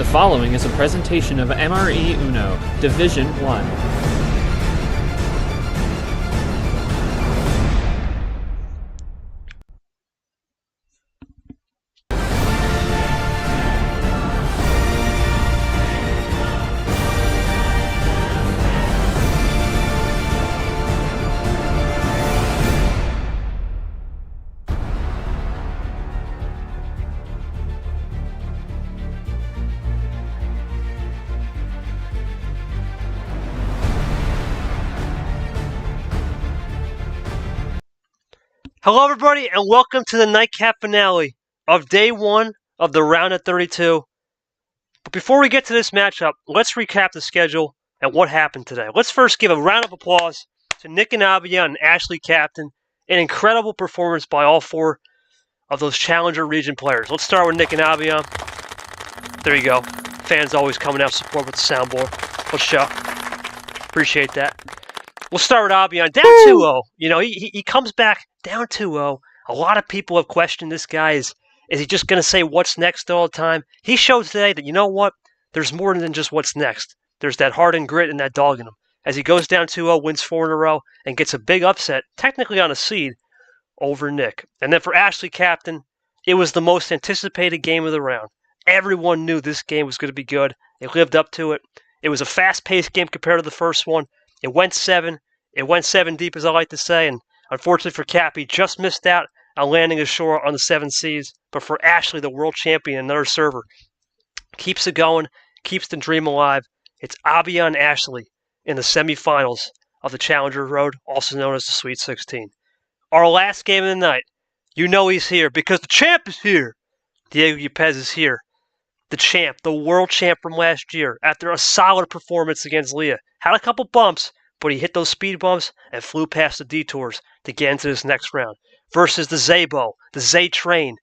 The following is a presentation of MRE UNO, Division 1. Hello everybody and welcome to the nightcap finale of day 1 of the round of 32. But before we get to this matchup, let's recap the schedule and what happened today. Let's first give a round of applause to Nick and Abia and Ashley Captain. An incredible performance by all 4 of those Challenger region players. Let's start with Nick and Abia. There you go. Fans always coming out support with the soundboard. Let's show. Appreciate that. We'll start with Abian. Down 2-0. You know, he comes back down 2-0. A lot of people have questioned this guy. Is he just going to say what's next all the time? He showed today that, you know what? There's more than just what's next. There's that heart and grit and that dog in him. As he goes down 2-0, wins 4 in a row, and gets a big upset, technically on a seed, over Nick. And then for Ashley Captain, it was the most anticipated game of the round. Everyone knew this game was going to be good. They lived up to it. It was a fast-paced game compared to the first one. It went 7. It went 7 deep, as I like to say, and unfortunately for Cap, he just missed out on landing ashore on the 7 seas. But for Ashley, the world champion, another server, keeps it going, keeps the dream alive. It's Abia and Ashley in the semifinals of the Challenger Road, also known as the Sweet 16. Our last game of the night, you know he's here because the champ is here. Diego Yepez is here. The champ, the world champ from last year, after a solid performance against Leah. Had a couple bumps, but he hit those speed bumps and flew past the detours to get into this next round. Versus the Zay-Bow, the Zay Train,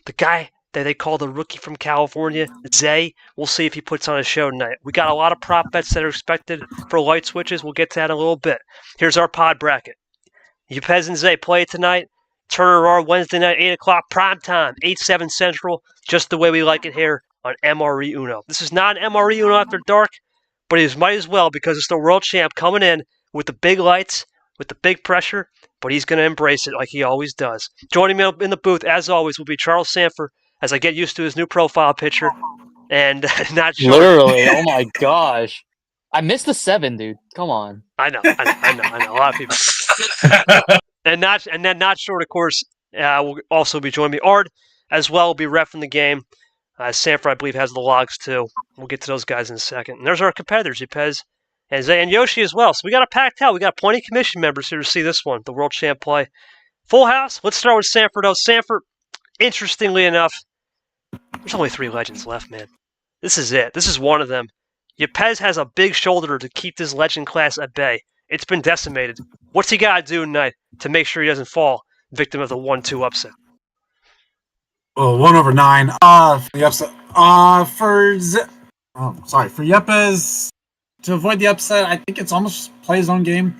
the guy that they call the rookie from California, Zay. We'll see if he puts on a show tonight. We got a lot of prop bets that are expected for light switches. We'll get to that in a little bit. Here's our pod bracket. Yepez and Zay play tonight. Turner R Wednesday night, 8 o'clock, prime time, 8/7 Central, just the way we like it here on MRE UNO. This is not an MRE UNO after dark, but it might as well because it's the world champ coming in with the big lights, with the big pressure, but he's going to embrace it like he always does. Joining me in the booth, as always, will be Charles Sanford as I get used to his new profile picture. And not sure. Literally, oh my gosh. I missed the 7, dude. Come on. I know. A lot of people. and then not short, of course, will also be joining me. Ard, as well, will be reffing the game. Sanford, I believe, has the logs, too. We'll get to those guys in a second. And there's our competitors, Yepez and Zay and Yoshi as well. So we got a packed house. We got plenty of commission members here to see this one, the World Champ play. Full house. Let's start with Sanford. Sanford, interestingly enough, there's only 3 legends left, man. This is it. This is one of them. Yepez has a big shoulder to keep this legend class at bay. It's been decimated. What's he got to do tonight to make sure he doesn't fall victim of the 1-2 upset? Well, 1/9. For the upset. For Yepez to avoid the upset, I think it's almost play his own game.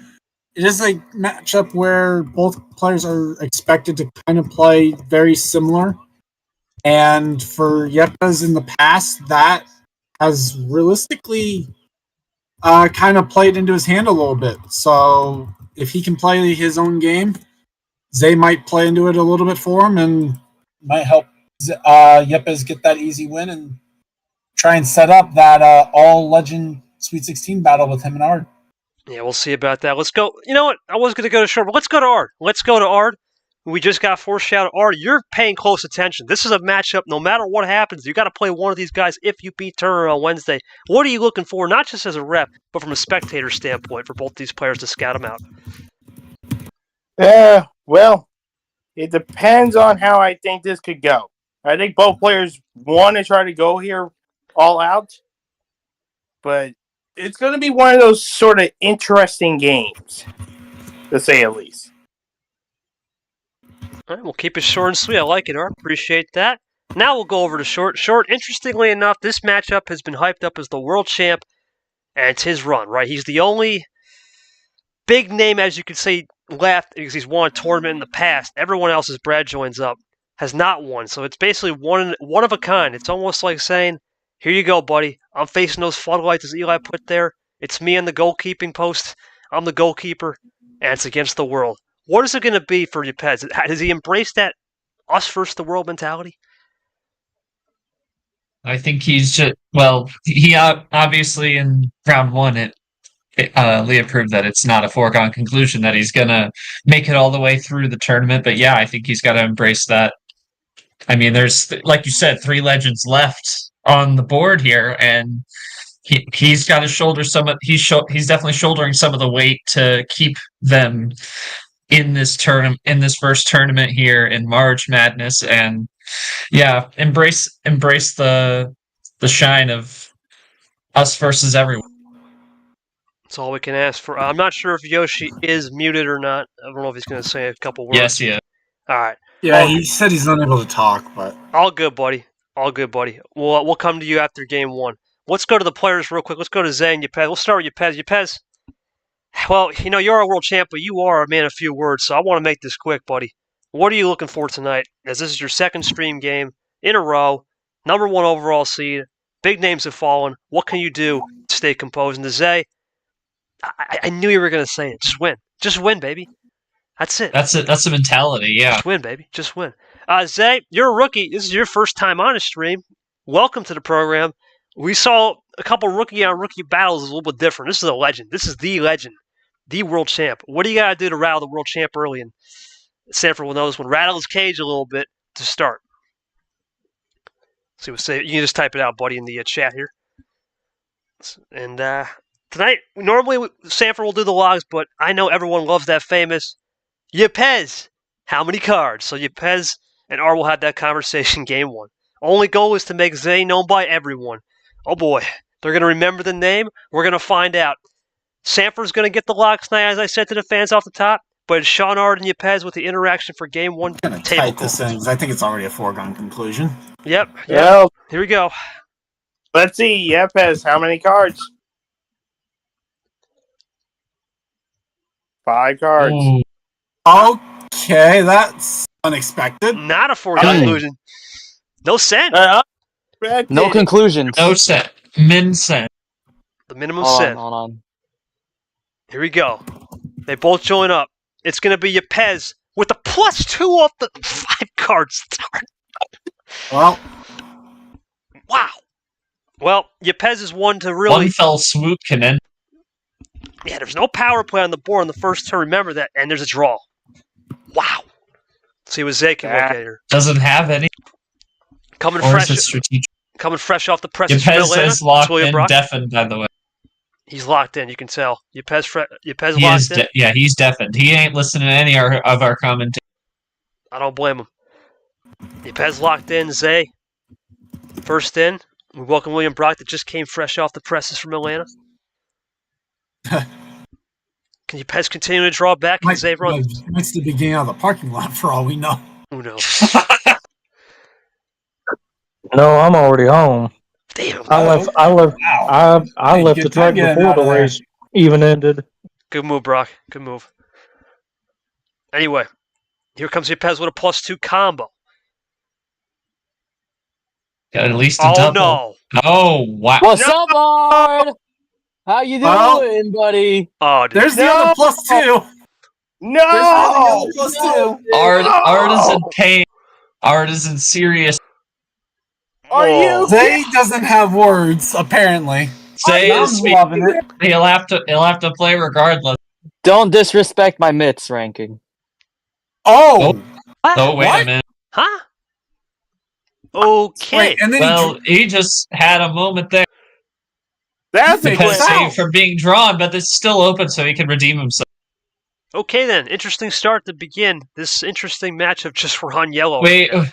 It is a matchup where both players are expected to kind of play very similar. And for Yepez in the past, that has realistically kind of played into his hand a little bit. So if he can play his own game, Zay might play into it a little bit for him and might help Yepez get that easy win and try and set up that all-legend Sweet 16 battle with him and Ard. Yeah, we'll see about that. Let's go. You know what? I was going to go to short, but let's go to Ard. Let's go to Ard. We just got foreshadowed. Ard, you're paying close attention. This is a matchup. No matter what happens, you got to play one of these guys if you beat Turner on Wednesday. What are you looking for, not just as a rep, but from a spectator standpoint for both these players to scout them out? Well, it depends on how I think this could go. I think both players want to try to go here all out, but it's going to be one of those sort of interesting games, to say at least. All right, we'll keep it short and sweet. I like it, Art. Appreciate that. Now we'll go over to short. Short, interestingly enough, this matchup has been hyped up as the world champ, and it's his run, right? He's the only big name, as you could say, left because he's won a tournament in the past. Everyone else, as Brad joins up, has not won. So it's basically one of a kind. It's almost like saying Here you go, buddy. I'm facing those floodlights as Eli put there. It's me on the goalkeeping post. I'm the goalkeeper, and it's against the world. What is it going to be for Yepez? Does he embrace that us versus the world mentality? I think he's just he obviously in round one Leah proved that it's not a foregone conclusion that he's gonna make it all the way through the tournament. But yeah, I think he's got to embrace that. I mean, there's like you said, 3 legends left on the board here, and he's got to shoulder some of he's definitely shouldering some of the weight to keep them in this first tournament here in March Madness, and yeah, embrace the shine of us versus everyone. That's all we can ask for. I'm not sure if Yoshi is muted or not. I don't know if he's going to say a couple words. Yes, yeah. All right. Yeah, he said he's unable to talk, but all good, buddy. All good, buddy. We'll come to you after game one. Let's go to the players real quick. Let's go to Zay and Yepez. We'll start with Yepez. Yepez, well, you know, you're a world champ, but you are a man of few words, so I want to make this quick, buddy. What are you looking for tonight? As this is your second stream game in a row, number 1 overall seed, big names have fallen. What can you do to stay composed? And to Zay, I knew you were going to say it. Just win. Just win, baby. That's it. That's it. That's the mentality, yeah. Just win, baby. Just win. Zay, you're a rookie. This is your first time on a stream. Welcome to the program. We saw a couple rookie-on-rookie battles. Is a little bit different. This is a legend. This is the legend, the world champ. What do you got to do to rattle the world champ early? And Sanford will know this one. Rattle his cage a little bit to start. See what say. You can just type it out, buddy, in the chat here. And tonight, normally Sanford will do the logs, but I know everyone loves that famous Yepez. How many cards? So Yepez and R will have that conversation game one. Only goal is to make Zay known by everyone. Oh boy, they're going to remember the name. We're going to find out. Sanford's going to get the logs tonight, as I said to the fans off the top. But it's Sean Ard and Yepez with the interaction for game one. I'm going to type this in because I think it's already a foregone conclusion. Yep. Yep. Here we go. Let's see, Yepez, how many cards? 5 cards. Ooh. Okay, that's unexpected. Not a foregone conclusion. No send. No conclusions. No set. Min set. The minimum Hold send. on. Here we go. They both join up. It's going to be Yepez with a +2 off the 5 card start. Well, wow. Well, Yepez is one to really... One fell swoop can end. Yeah, there's no power play on the board on the first turn. Remember that. And there's a draw. Wow. Let's see what Zay can look at here. Doesn't have any. Coming Or fresh. is it strategic? Coming fresh off the presses from Yepez Atlanta. is locked William in, Brock. deafened, by the way. He's locked in, you can tell. Yepez He locked is in. yeah, he's deafened. He ain't listening to any of our commentary. I don't blame him. Yepez locked in. Zay first in. We welcome William Brock that just came fresh off the presses from Atlanta. Can Yepez continue to draw back? Can Zay run? It's the beginning of the parking lot for all we know. Uno. No, I'm already home. Damn. I left the track before the race even ended. Good move, Brock. Good move. Anyway, here comes Yepez with a +2 combo. Got at least a double. No. Oh, wow. What's up, Ard? How you doing, buddy? Oh, dude. There's the other +2. No! There's the other +2. Ard is in pain. Ard is in serious. Are you? Zay doesn't have words, apparently. Zay I'm is loving it. He'll have to play regardless. Don't disrespect my mitts ranking. Oh! Oh, wait a minute. Huh? Okay. Wait, and then Well, he just had a moment there. That's a Because- good Saved from being drawn, but it's still open so he can redeem himself. Okay, then. Interesting start to begin this interesting matchup just for on yellow. Wait, okay.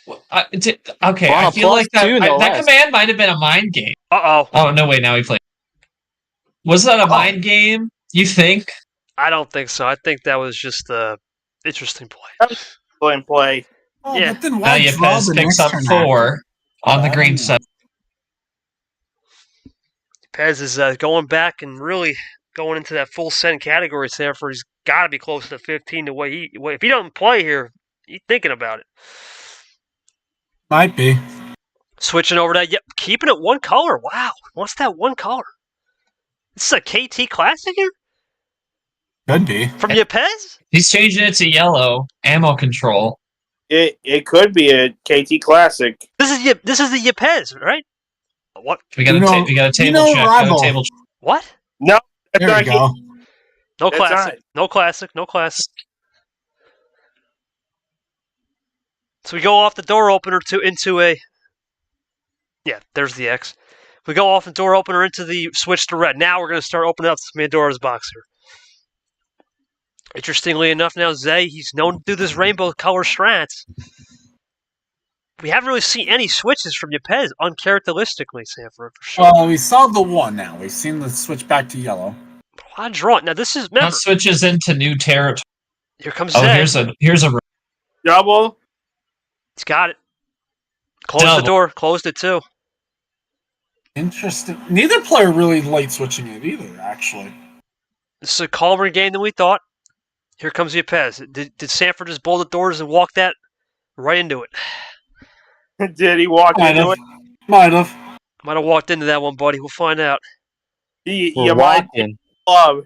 Well, I feel like that, +2, no that less. command might have been a mind game. Uh-oh. Oh no! Wait, now he played. Was that a mind game? You think? I don't think so. I think that was just a interesting play. play. Oh, Yeah. but then Now why draw Yepez the picks next up turn 4 on the I green don't side. Pez is going back and really going into that full send category. Therefore, he's got to be close to 15 the way he. If he doesn't play here, he's thinking about it. Might be. Switching over to, yep, keeping it one color. Wow. What's that one color? This is a KT Classic here? Could be. From Yepez? He's changing it to yellow. Ammo control. It could be a KT Classic. This is the Yepez, right? What? We got a table check. rival. What? No, that's There we not go. No It's classic. not. No classic. No classic. So we go off the door opener into a. Yeah, there's the X. We go off the door opener into the switch to red. Now we're going to start opening up Pandora's box here. Interestingly enough, now Zay, he's known to do this rainbow color strats. We haven't really seen any switches from Yepez, uncharacteristically, Sanford, for sure. Well, we saw the one now. We've seen the switch back to yellow. A lot of draw. Now this is, Now remember, switches into new territory. here comes Oh, Zay. here's a double. He's got it. Closed Double. the door. Closed it too. Interesting. Neither player really late switching it either, actually. This is a calmer game than we thought. Here comes Yepez. Did Sanford just blow the doors and walk that right into it? Did he walk into it? Might have. Might have walked into that one, buddy. We'll find out. We're You might walking. love.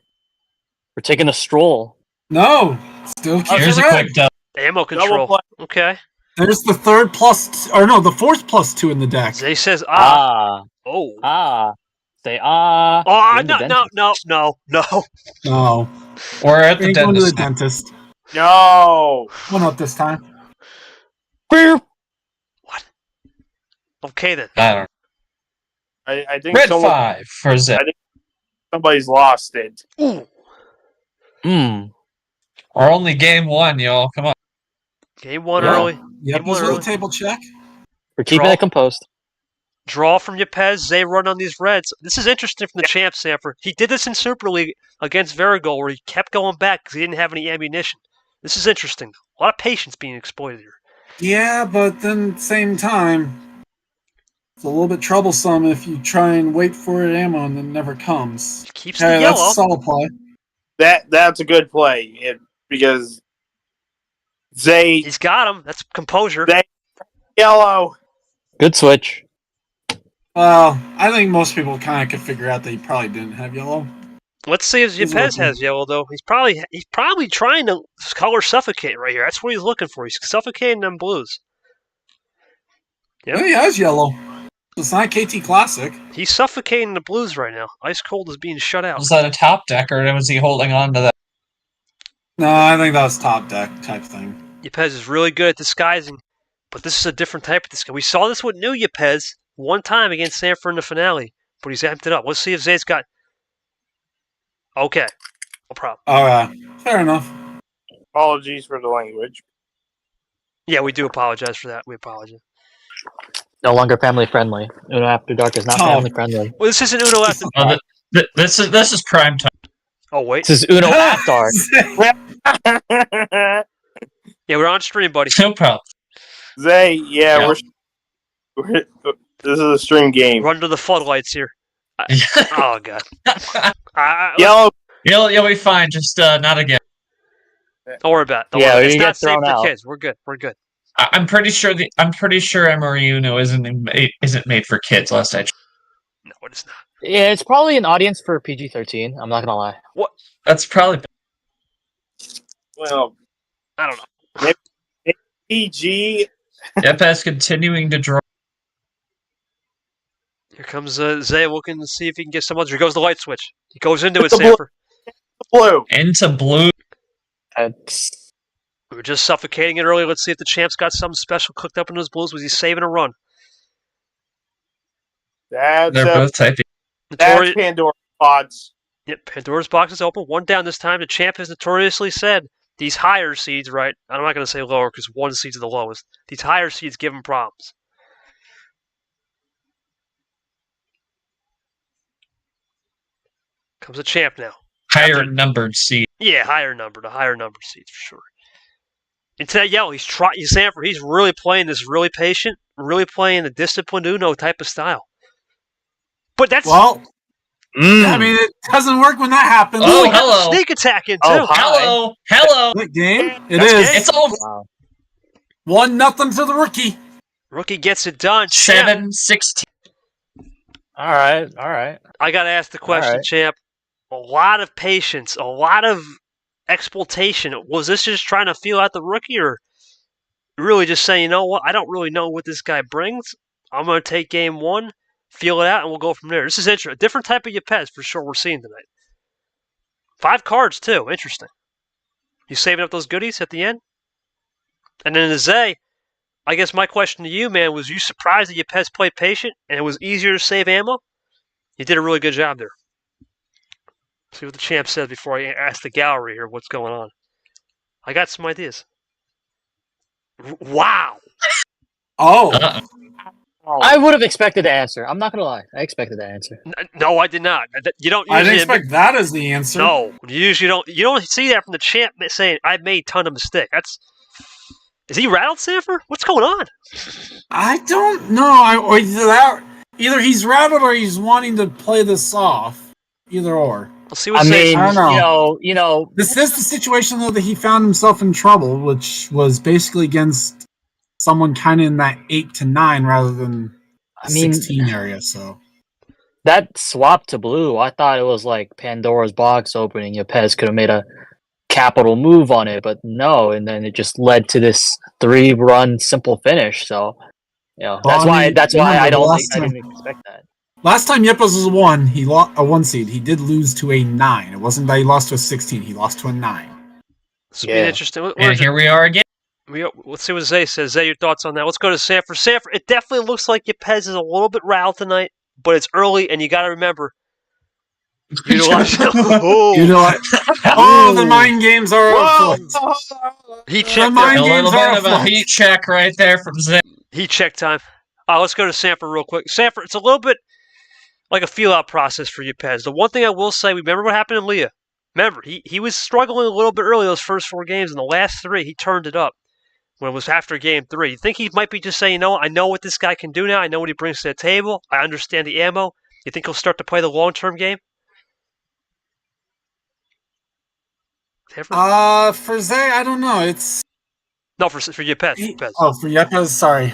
We're taking a stroll. No. Still keep Here's it a red. quick double. Ammo Double control. play. Okay. There's the third the fourth +2 in the deck. Zay says, Ah. Oh. Say ah. Oh, You're in the dentist. no. No. We're at the Ain't going to the dentist. dentist. No. Well, not this time. Beep. Okay then. I don't know. I think Red 5 for Zay. somebody's lost it. Ooh. Or only game 1, y'all. Come on. Game one Yeah. early. Yep, Game one this little early. table check. We're keeping Draw. it composed. Draw from Yepez. Zay run on these reds. This is interesting from the champ, Sanford. He did this in Super League against Verigol where he kept going back because he didn't have any ammunition. This is interesting. A lot of patience being exploited here. Yeah, but then same time, it's a little bit troublesome if you try and wait for it ammo and then it never comes. He keeps Hey, the that's yellow. a solid play. That's a good play because Zay He's got him. That's composure. yellow. Good switch. Well, I think most people kind of could figure out that he probably didn't have yellow. Let's see if He's Yepez looking. has yellow though. He's probably trying to color suffocate right here. That's what he's looking for. He's suffocating them blues. Yep. Yeah, he has yellow. It's not KT Classic. He's suffocating the blues right now. Ice Cold is being shut out. Was that a top deck, or was he holding on to that? No, I think that was top deck type thing. Yepez is really good at disguising, but this is a different type of disguise. We saw this with new Yepez one time against Sanford in the finale, but he's amped it up. Let's see if Zay's got. Okay, no problem. Alright, fair enough. Apologies for the language. Yeah, we do apologize for that. We apologize. No longer family friendly. Uno After Dark is not Oh. family friendly. Well, this isn't Uno after. Oh, this is prime time. Oh wait, This is Uno After Dark. yeah, we're on stream, buddy. No problem. Zay, yeah, Yep. we're this is a stream game. We're under the floodlights here. Oh god. Yellow. You'll be fine. Just not again. Don't worry about it. Don't Yeah, worry. you It's get not safe thrown for out. kids. We're good. We're good. I'm pretty sure MRE UNO isn't made for kids. Last I checked. No, it's not. Yeah, it's probably an audience for PG-13. I'm not gonna lie. That's probably Well, I don't know. PG. Yepez continuing to draw. Here comes Zay looking to see if he can get someone. Here goes the light switch. He goes into it, It's a blue. Sanford. Blue. Into blue. It's, We were just suffocating it earlier. Let's see if the champ's got something special cooked up in those blues. Was he saving a run? That's They're both typing. Notori- Pandora pods. Yep, Pandora's box is open. One down this time. The champ has notoriously said these higher seeds, right? I'm not going to say lower because one seed's the lowest. These higher seeds give him problems. Comes a champ now. Higher numbered seed. Yeah, higher number, the higher number seeds for sure. Into that yellow, he's trying. Sanford, he's really playing this really patient, really playing the disciplined Uno type of style. But that's Well, I mean, it doesn't work when that happens. Oh, he got the hello. sneak attack in too. Oh, hi. Hello. That game, it That's is game. It's over. wow. 1-0 to the rookie. Rookie gets it done. Champ. 7-16. All right. I got to ask the question, right. Champ. A lot of patience, a lot of exploitation. Was this just trying to feel out the rookie, or really just saying, you know what, I don't really know what this guy brings. I'm going to take game one, feel it out, and we'll go from there. This is interesting. A different type of Yepez for sure we're seeing tonight. 5 cards, too. Interesting. You saving up those goodies at the end? And then the Zay, I guess my question to you, man, was you surprised that Yepez played patient and it was easier to save ammo? You did a really good job there. See what the champ says before I ask the gallery here what's going on. I got some ideas. Wow. Oh, I would have expected the answer. I'm not gonna lie. I expected the answer. No, I did not. You don't. I didn't Usually expect that as the answer. No, you usually don't. You don't see that from the champ saying, "I made a ton of mistakes." Is he rattled, Sanford? What's going on? I don't know. Or either he's rattled or he's wanting to play this off. Either or. Let's see what I mean, I don't you know. This is the situation though that he found himself in trouble, which was basically against someone kind of in that 8 to 9 rather than the 16 area. So that swap to blue, I thought it was like Pandora's box opening. Yepez could have made a capital move on it, but no, and then it just led to this 3-run simple finish. So, that's why I didn't expect that. Last time Yepez was he lost a 1 seed. He did lose to a 9. It wasn't that he lost to a 16. He lost to a 9. This will be interesting. And here we are again. Let's see what Zay says. Zay, your thoughts on that? Let's go to Sanford. Sanford, it definitely looks like Yepez is a little bit rattled tonight, but it's early, and you got to remember. The mind games are afoot. He checked a little bit of a heat check right there from Zay. Heat check time. Let's go to Sanford real quick. Sanford, it's a little bit like a feel-out process for Yepez. The one thing I will say, remember what happened in Leah. Remember, he was struggling a little bit early those first 4 games. In the last 3, he turned it up when it was after game 3. You think he might be just saying, I know what this guy can do now. I know what he brings to the table. I understand the ammo. You think he'll start to play the long-term game? For Zay, I don't know. It's no for Yepez. For Yepez, sorry.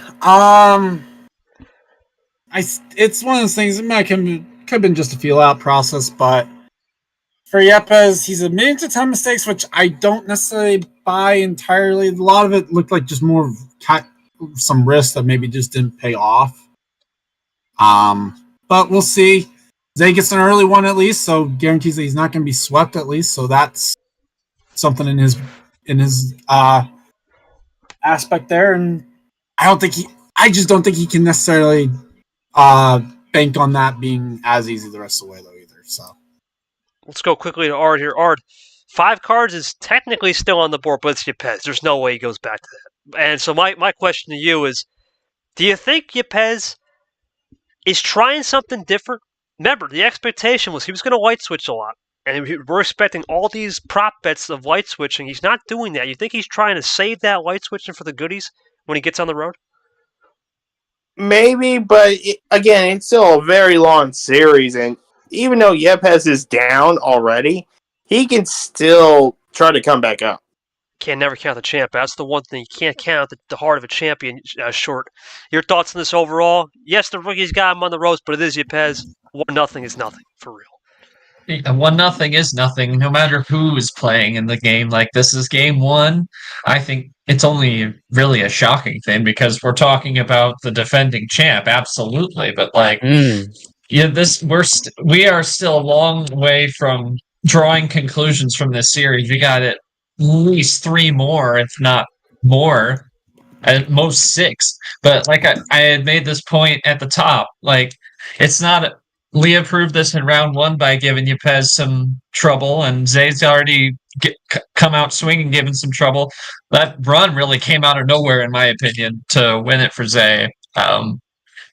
It's one of those things. It might could have been just a feel out process, but for Yepez, he's admitting to 10 mistakes, which I don't necessarily buy entirely. A lot of it looked like just more some risks that maybe just didn't pay off. But we'll see. Zay gets an early one at least, so guarantees that he's not going to be swept at least. So that's something in his aspect there, and I just don't think he can necessarily bank on that being as easy the rest of the way though either. So let's go quickly to Ard here. Ard, 5 cards is technically still on the board, but it's Yepez. There's no way he goes back to that. And so my question to you is, do you think Yepez is trying something different? Remember, the expectation was he was going to white switch a lot. And we're expecting all these prop bets of light switching. He's not doing that. You think he's trying to save that light switching for the goodies when he gets on the road? Maybe, but again, it's still a very long series. And even though Yepez is down already, he can still try to come back up. Can't never count the champ. That's the one thing. You can't count the heart of a champion short. Your thoughts on this overall? Yes, the rookie's got him on the ropes, but it is Yepez. 1-0 is nothing, for real. 1-0 is nothing, no matter who is playing in the game. Like, this is game 1. I think it's only really a shocking thing because we're talking about the defending champ, absolutely. But we are still a long way from drawing conclusions from this series. We got at least 3 more, if not more, at most 6. But like I had made this point at the top, like it's not. Leah proved this in round 1 by giving Yepez some trouble, and Zay's already come out swinging, giving some trouble. That run really came out of nowhere, in my opinion, to win it for Zay.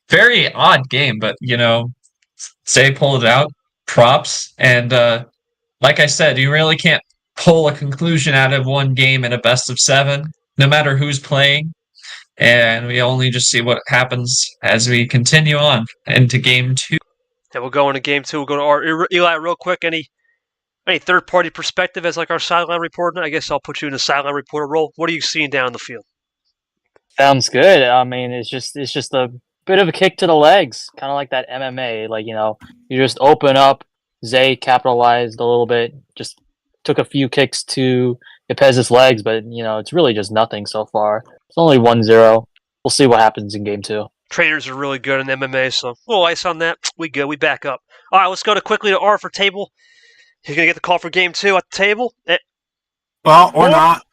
Very odd game, but, Zay pulled it out. Props. And like I said, you really can't pull a conclusion out of one game in a best of 7, no matter who's playing. And we only just see what happens as we continue on into game 2. And we'll go into game 2. We'll go to our Eli real quick. Any third-party perspective as like our sideline reporter? I guess I'll put you in the sideline reporter role. What are you seeing down the field? Sounds good. I mean, it's just a bit of a kick to the legs, kind of like that MMA. Like, you just open up. Zay capitalized a little bit, just took a few kicks to Yepez's legs, but it's really just nothing so far. It's only 1-0. We'll see what happens in game 2. Traders are really good in MMA, so a little ice on that. We good. We back up. All right, let's go quickly to R for table. He's gonna get the call for game 2 at the table. Well, or not.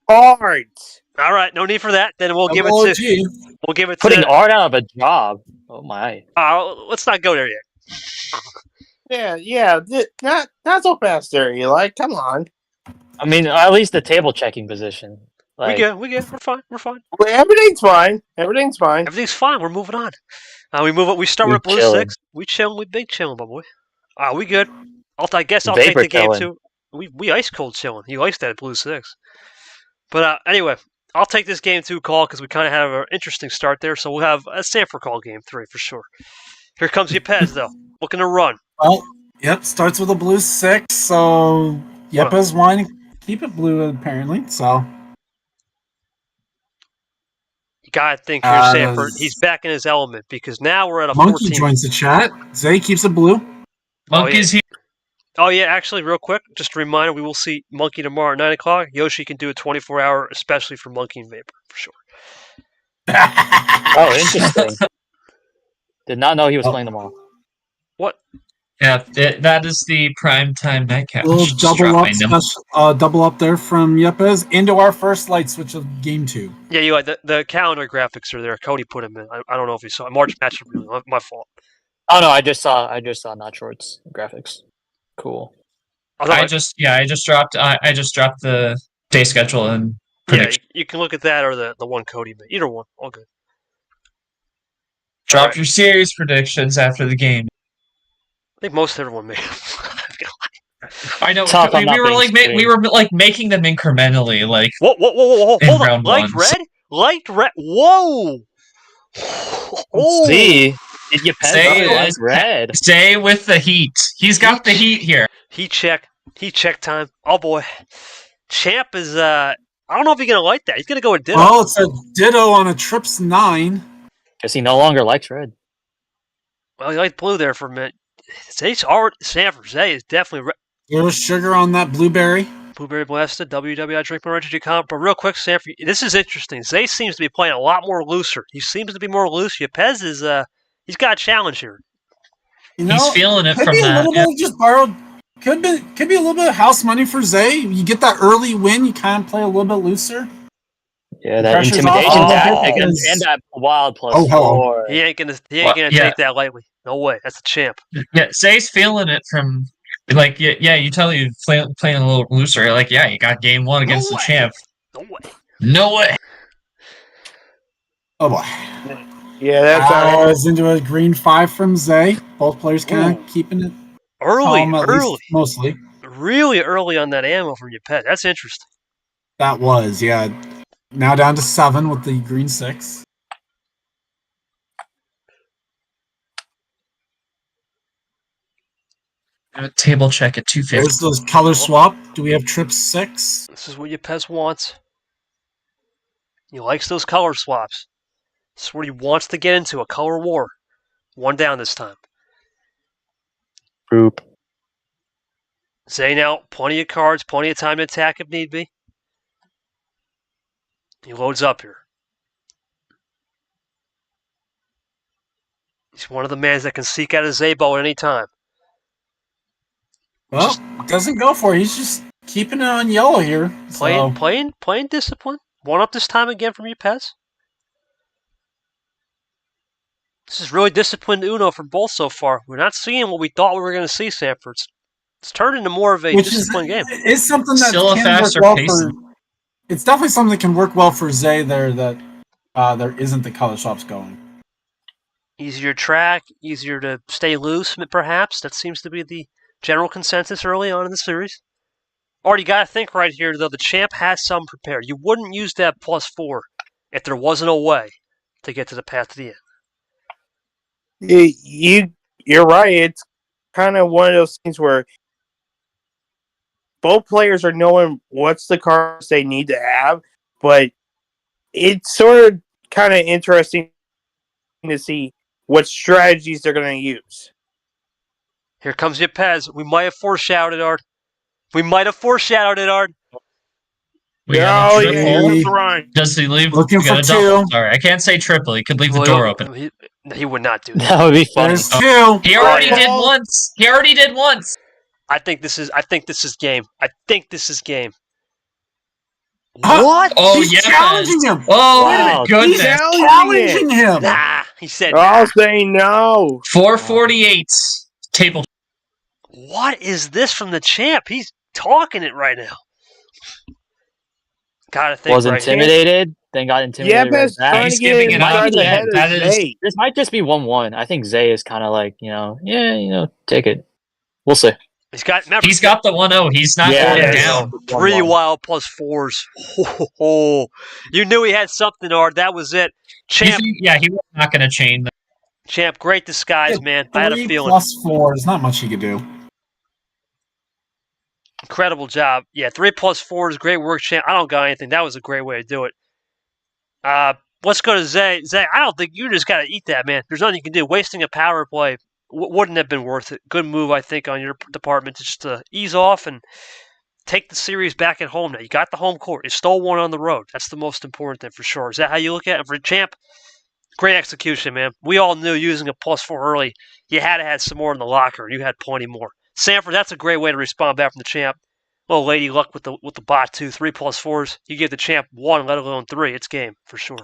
Cards. All right, no need for that. Then we'll give it Double to. OG. We'll give it Putting to. Art out of a job. Oh my. Let's not go there yet. Yeah. Not so fast there, Eli. Come on. I mean, at least the table checking position. Like, We good. We're fine. Well, everything's fine. Everything's fine. Everything's fine. We're moving on. We move up. We start We with blue chilling. 6. We chilling. We big chilling, my boy. We good. I guess I'll Vapor take the game chilling. too. We ice cold chilling. You iced that at blue 6. But anyway, I'll take this game 2 call because we kind of have an interesting start there. So we'll have a Sanford call game 3 for sure. Here comes Yepez though, looking to run. Well, yep, starts with a blue 6, so Yepez wanting to keep it blue apparently. So You gotta think here, Sanford. He's back in his element because now we're at a Monkey 14. joins the chat. Zay keeps it blue. Monkey's here. Oh yeah, actually, real quick, just a reminder: we will see Monkey tomorrow at 9 o'clock. Yoshi can do a 24-hour, especially for Monkey and Vapor for sure. oh, interesting. Did not know he was playing them all. What? Yeah, that is the prime time nightcap. Little Just double drop up, my number. double up there from Yepez into our first light switch of game 2. Yeah, you the calendar graphics are there. Cody put them in. I don't know if you saw it. March matchup. Really, my fault. Oh no, I just saw not shorts graphics. Cool. I just dropped the day schedule and yeah, prediction. you can look at that or the one Cody made. Either one, all good. Drop Alright. your series predictions after the game. I think most everyone made them. I know Tough, I'm we not were like being we were like making them incrementally, like Whoa! in Hold on. round Liked one. red. Liked red. Whoa! Oh. See, did you Say really it. like red? Stay with the heat. He's got the heat here. Heat check time. Oh boy, Champ is. I don't know if he's gonna like that. He's gonna go with Ditto. Well, it's a ditto on a Trips 9. Guess he no longer likes red. Well, he liked blue there for a minute. Zay's already. Sanford Zay is definitely Little sugar on that blueberry. blueberry blasted. WWI drink more energy comp. But real quick, Sanford, this is interesting. Zay seems to be playing a lot more looser. He seems to be more loose. Yepez is. He's got a challenge here. He's feeling it could from be that. a little bit just borrowed. Could be a little bit of house money for Zay. You get that early win, you kind of play a little bit looser. Yeah, that Pressure's intimidation off. tactic and Because- that wild plus Oh, hello. 4. He ain't gonna Yeah. take that lightly. No way. That's a champ. Yeah, Zay's feeling it from like you tell you playing a little looser. You're like, yeah, you got game 1 against No the way. champ. No way. No way. Oh boy. Yeah, that's Into a green 5 from Zay. Both players kind Ooh. of keeping it Early, calm, at early, least, mostly. really early on that ammo from your pet. That's interesting. That was, yeah. Now down to 7 with the green 6. Table check at 250. There's those color swap. Do we have Trips 6? This is what Yepez wants. He likes those color swaps. This is what he wants to get into, a color war. 1 down this time. Group. Zay now, plenty of cards, plenty of time to attack if need be. He loads up here. He's one of the mans that can seek out a Zay-Bow at any time. Well, doesn't go for it. He's just keeping it on yellow here. Playing discipline. 1 up this time again from Yepez. This is really disciplined Uno for both so far. We're not seeing what we thought we were going to see, Sanford. It's turned into more of a disciplined game. It's something that Still a can faster work well pace. It's definitely something that can work well for Zay there. That there isn't the color swaps going. Easier track, easier to stay loose, perhaps. That seems to be the general consensus early on in the series. Already got to think right here, though. The champ has some prepared. You wouldn't use that +4 if there wasn't a way to get to the path to the end. you're right. It's kind of one of those things where both players are knowing what's the cards they need to have, but it's sort of kind of interesting to see what strategies they're going to use. Here comes Yepez. We might have foreshadowed it, Art. We might have foreshadowed it, Art. We got a triple. He's run. Does he leave? Looking We got for a double. two. Sorry, I can't say triple. He could leave the Well, door open. He would not do that. That would be funny. There's two. He already yeah. did once. He already did once. I think this is game. I think this is game. Huh? What? Oh, He's yeah. challenging him. Oh, Wow. goodness. He's Challenging him. Nah, he said I'll nah. say no. 448 table. What is this from the champ? He's talking it right now. Gotta think Was right here. intimidated, then got intimidated. Yepez right back. trying to He's get giving his it up. guys ahead of That is- Zay. This might just be 1-1. I think Zay is kind of like, take it. We'll see. He's got the 1-0. He's not Yeah, going there you down. go. 3 1-1. wild plus 4s. You knew he had something, Ard. That was it. Champ, He was not going to chain them. Champ, great disguise, man. I had a 3 feeling. plus 4 is not much he could do. Incredible job. Yeah, 3 plus 4 is great work, Champ. I don't got anything. That was a great way to do it. Let's go to Zay. Zay, I don't think you just got to eat that, man. There's nothing you can do. Wasting a power play wouldn't have been worth it. Good move, I think, on your department to just ease off and take the series back at home now. You got the home court. You stole one on the road. That's the most important thing for sure. Is that how you look at it? For Champ, great execution, man. We all knew using a plus 4 early, you had to have some more in the locker, and you had plenty more. Sanford, that's a great way to respond back from the Champ. Little lady luck with the bot, too. 3 plus 4s. You give the Champ 1, let alone 3. It's game, for sure.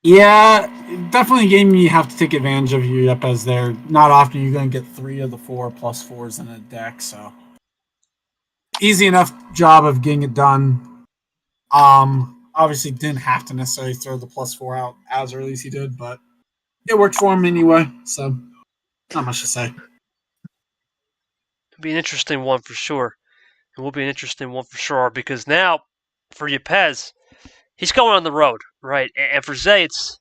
Yeah, definitely a game you have to take advantage of your Yepez there. Not often you're going to get 3 of the 4 plus 4s in a deck, so easy enough job of getting it done. Obviously didn't have to necessarily throw the plus 4 out as early as he did, but it worked for him anyway, so not much to say. It'll be an interesting one for sure. It will be an interesting one for sure because now for Yepez, he's going on the road, right? And for Zay, it's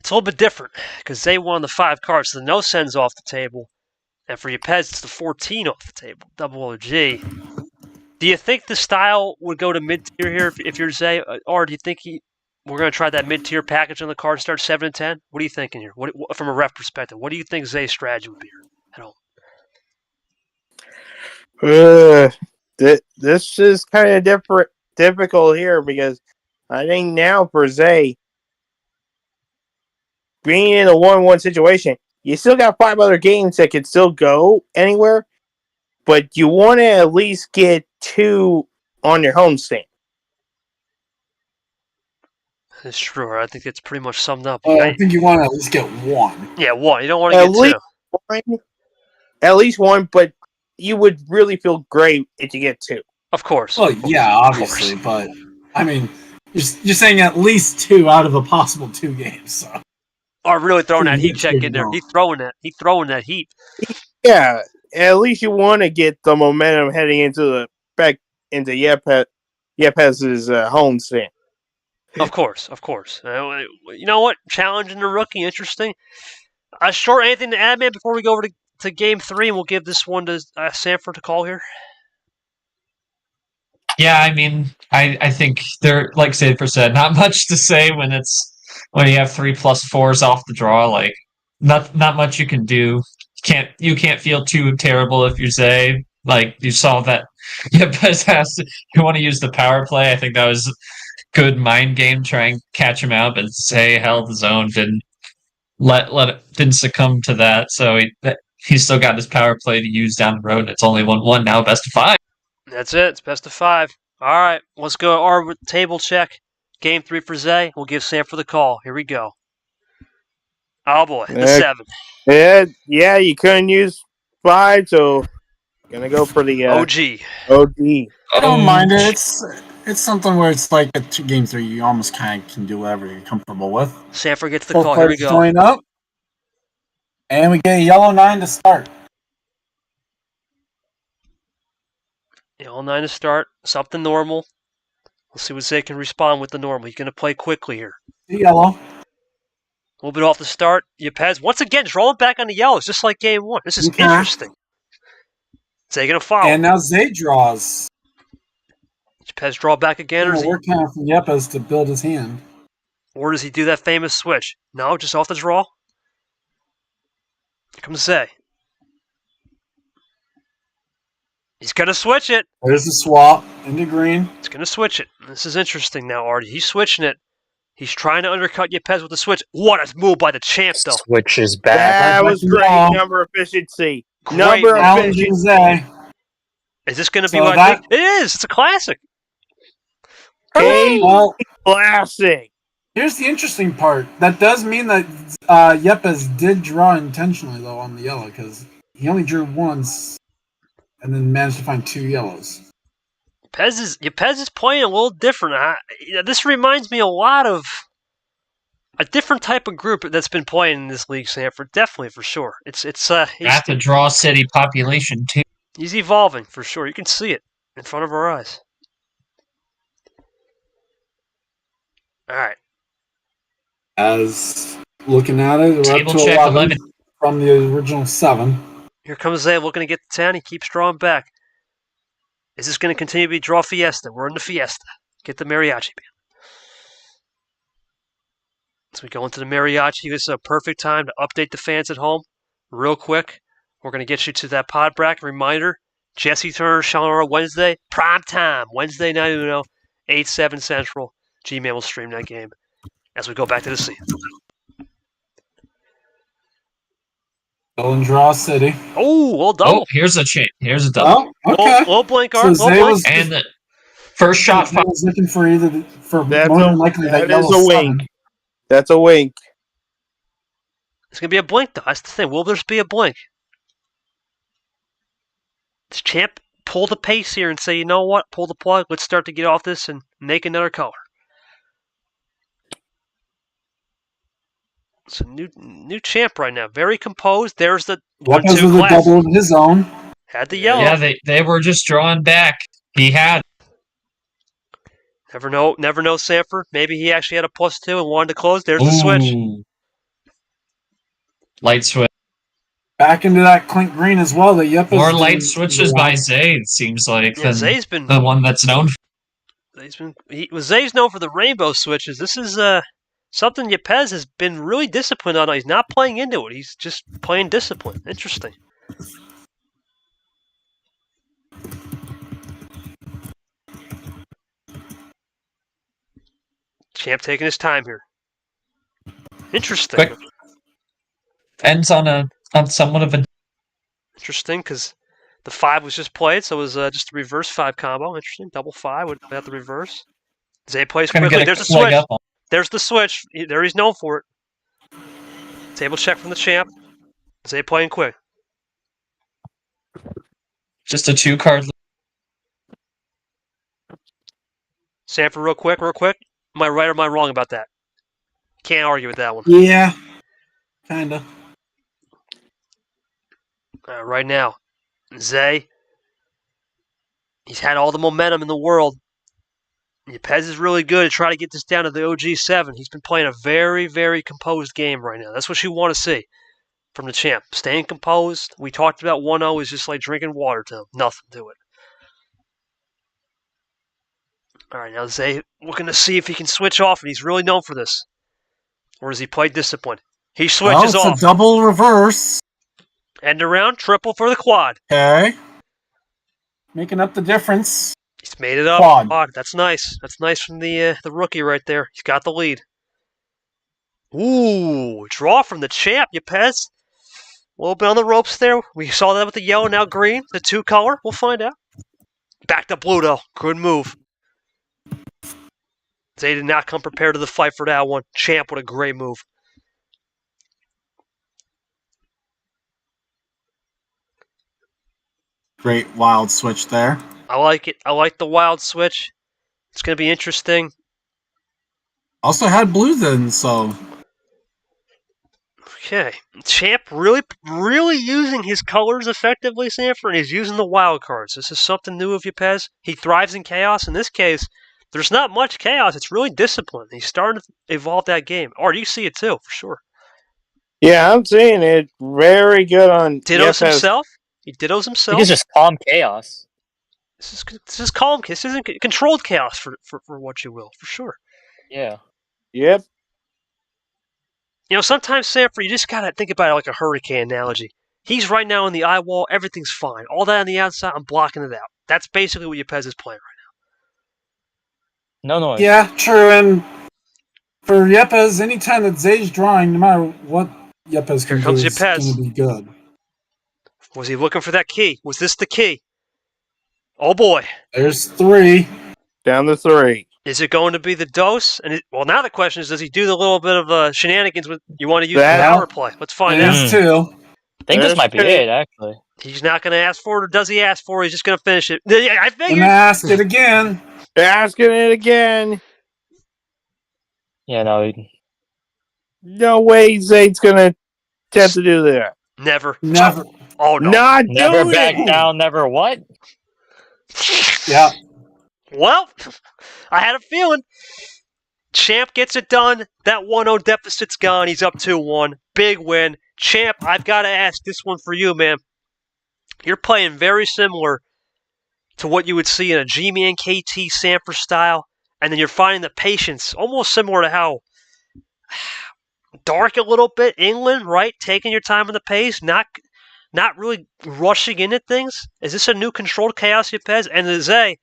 a little bit different because Zay won the 5 cards, so the no sends off the table. And for Yepez, it's the 14 off the table, double OG. Do you think the style would go to mid-tier here if you're Zay? Or do you think we're going to try that mid-tier package on the card, start 7 and 10? What are you thinking here? What, from a ref perspective, what do you think Zay's strategy would be here at home? This is kind of difficult here because I think now for Zay, being in a 1-1 situation, you still got 5 other games that could still go anywhere, but you want to at least get 2 on your homestand. That's true. I think it's pretty much summed up. I think you want to at least get 1. Yeah, 1. You don't want to get 2. At least 1, but you would really feel great if you get 2. Of course. Well, yeah, obviously, but I mean, you're saying at least 2 out of a possible 2 games. So. Or really throwing that heat check in there. He's throwing that heat. Yeah, at least you want to get the momentum heading into Yepez's homestand. Of course. You know what? Challenging the rookie, interesting. Short, anything to add, man, before we go over to Game 3, and we'll give this one to Sanford to call here? Yeah, I mean, I think there, like Sanford said, not much to say when you have 3 plus 4s off the draw. Like, not much you can do. You can't feel too terrible if you're Zay. Like, you saw that Yepez you want to use the power play. I think that was good mind game, try and catch him out, but Zay held his own, didn't didn't succumb to that. So he's still got his power play to use down the road. And it's only 1-1 now, best of 5. That's it. It's best of 5. All right, let's go our table check. Game 3 for Zay. We'll give Sanford the call. Here we go. Oh boy, the 7. Yeah, you couldn't use 5, so gonna go for the OG. I don't mind it. It's something where it's like a Game 3. You almost kind of can do whatever you're comfortable with. Sanford gets the Both call. Here we players go. join up, and we get a yellow 9 to start. Yellow 9 to start. Something normal. We'll see what Zay can respond with the normal. He's going to play quickly here. The yellow. A little bit off the start. Yepez, once again, drawing back on the yellows, just like Game 1. This is Okay. interesting. Zay going to follow. And now Zay draws. Yepez draw back again. Or is he... We're counting from Yepez to build his hand. Or does he do that famous switch? No, just off the draw. Here comes Zay. He's going to switch it. There's the swap into green. He's going to switch it. This is interesting now, Artie. He's switching it. He's trying to undercut Yepez with the switch. What a move by the champ, though. Switch is bad. That was great Wow. number efficiency. Great Number move. Challenging efficiency. Zay. Is this going to be So what I that- think? It is. It's a classic. Hey, Well, classic. here's the interesting part. That does mean that Yepez did draw intentionally, though, on the yellow, because he only drew once and then managed to find 2 yellows. Yepez is playing a little different. This reminds me a lot of a different type of group that's been playing in this league, Sanford. Definitely, for sure. At the draw city population, too. He's evolving, for sure. You can see it in front of our eyes. All right. As looking at it, we're Table up to check 11 11. from the original 7. Here comes Zay looking to get to 10. He keeps drawing back. Is this going to continue to be draw fiesta? We're in the fiesta. Get the mariachi band. As we go into the mariachi, this is a perfect time to update the fans at home real quick. We're going to get you to that pod bracket reminder. Jesse Turner, Sean Wednesday, prime time. Wednesday night, 8/7 Central. G-Man will stream that game as we go back to the scene. Still in draw city. Oh, well double. Oh, here's a change. Here's a double. Oh, okay. Little blink, So Art. Little Zay blink. was, And the first shot Zay was looking for That's more a- than likely that that is yellow a wink. 7. That's a wink. It's going to be a blink, though. That's the thing. Will there be a blink? Does Champ pull the pace here and say, you know what? Pull the plug. Let's start to get off this and make another color. It's a new champ right now. Very composed. There's the Yepez 1-2 with a class. double of his own. Had the yellow. Yeah, they were just drawing back. He had. Never know, Sanford. Maybe he actually had a +2 and wanted to close. There's the switch. Ooh. Light switch. Back into that clink green as well. The Yepez More didn't- light switches by Zay, it seems like, Yeah, than Zay's been the one that's known. Zay's known for the rainbow switches. This is something Yepez has been really disciplined on. He's not playing into it. He's just playing discipline. Interesting. Champ taking his time here. Interesting. Quick. Ends on somewhat of a. Interesting, because the 5 was just played, so it was just a reverse 5 combo. Interesting. Double 5 without the reverse. Zay plays Gonna quickly. get There's a the switch. leg up on. There's the switch. There he's known for it. Table check from the champ. Zay playing quick. Just a 2-card. Sanford, real quick. Am I right or am I wrong about that? Can't argue with that one. Yeah, kind of. Right now, Zay, he's had all the momentum in the world. Yepez is really good at trying to get this down to the OG7. He's been playing a very, very composed game right now. That's what you want to see from the champ. Staying composed. We talked about 1-0 is just like drinking water to him. Nothing to it. All right, now Zay looking to see if he can switch off, and he's really known for this. Or does he play discipline? He switches It's off. a double reverse. End around, triple for the quad. Okay. Making up the difference. He's made it up. Quad. That's nice. That's nice from the rookie right there. He's got the lead. Ooh, draw from the champ, Yepez. A little bit on the ropes there. We saw that with the yellow, now green. The 2 color. We'll find out. Back to blue, though. Good move. Zay did not come prepared to the fight for that one. Champ with a great move. Great wild switch there. I like it. I like the wild switch. It's going to be interesting. Also had blue then, so Okay. Champ really using his colors effectively, Sanford, and he's using the wild cards. This is something new of Yepez. He thrives in chaos. In this case, there's not much chaos. It's really discipline. He's starting to evolve that game. Or you see it too, for sure. Yeah, I'm seeing it. Very good on Dittos Yepez. himself. He dittos I think himself. it's just calm chaos. This is calm. This isn't controlled chaos for what you will, for sure. Yeah. Yep. Sometimes, Sanford, you just got to think about it like a hurricane analogy. He's right now on the eye wall. Everything's fine. All that on the outside, I'm blocking it out. That's basically what Yepez is playing No noise. Yeah, true. And for Yepez, anytime that Zay's drawing, no matter what Yepez Here can do, comes is Yepez. going to be good. right now. Was he looking for that key? Was this the key? Oh, boy. There's 3. Down to 3. Is it going to be the dose? Well, now the question is, does he do the little bit of shenanigans with you want to use the That- power play? Let's find out. There's 2. I think this There's might be two. it, actually. He's not going to ask for it, or does he ask for it? He's just going to finish it. I And figured. ask it again. Asking it again. Yeah, no. No way Zayd's going to attempt to do that. Never. Never. Oh, no. Not Never doing back it. down, never what? Yeah. Well, I had a feeling. Champ gets it done. That 1-0 deficit's gone. He's up 2-1. Big win. Champ, I've got to ask this one for you, man. You're playing very similar to what you would see in a G-Man KT Sanford style, and then you're finding the patience, almost similar to how dark a little bit, England, right? Taking your time on the pace, not really rushing into things. Is this a new controlled chaos, Yepez? And the Zay,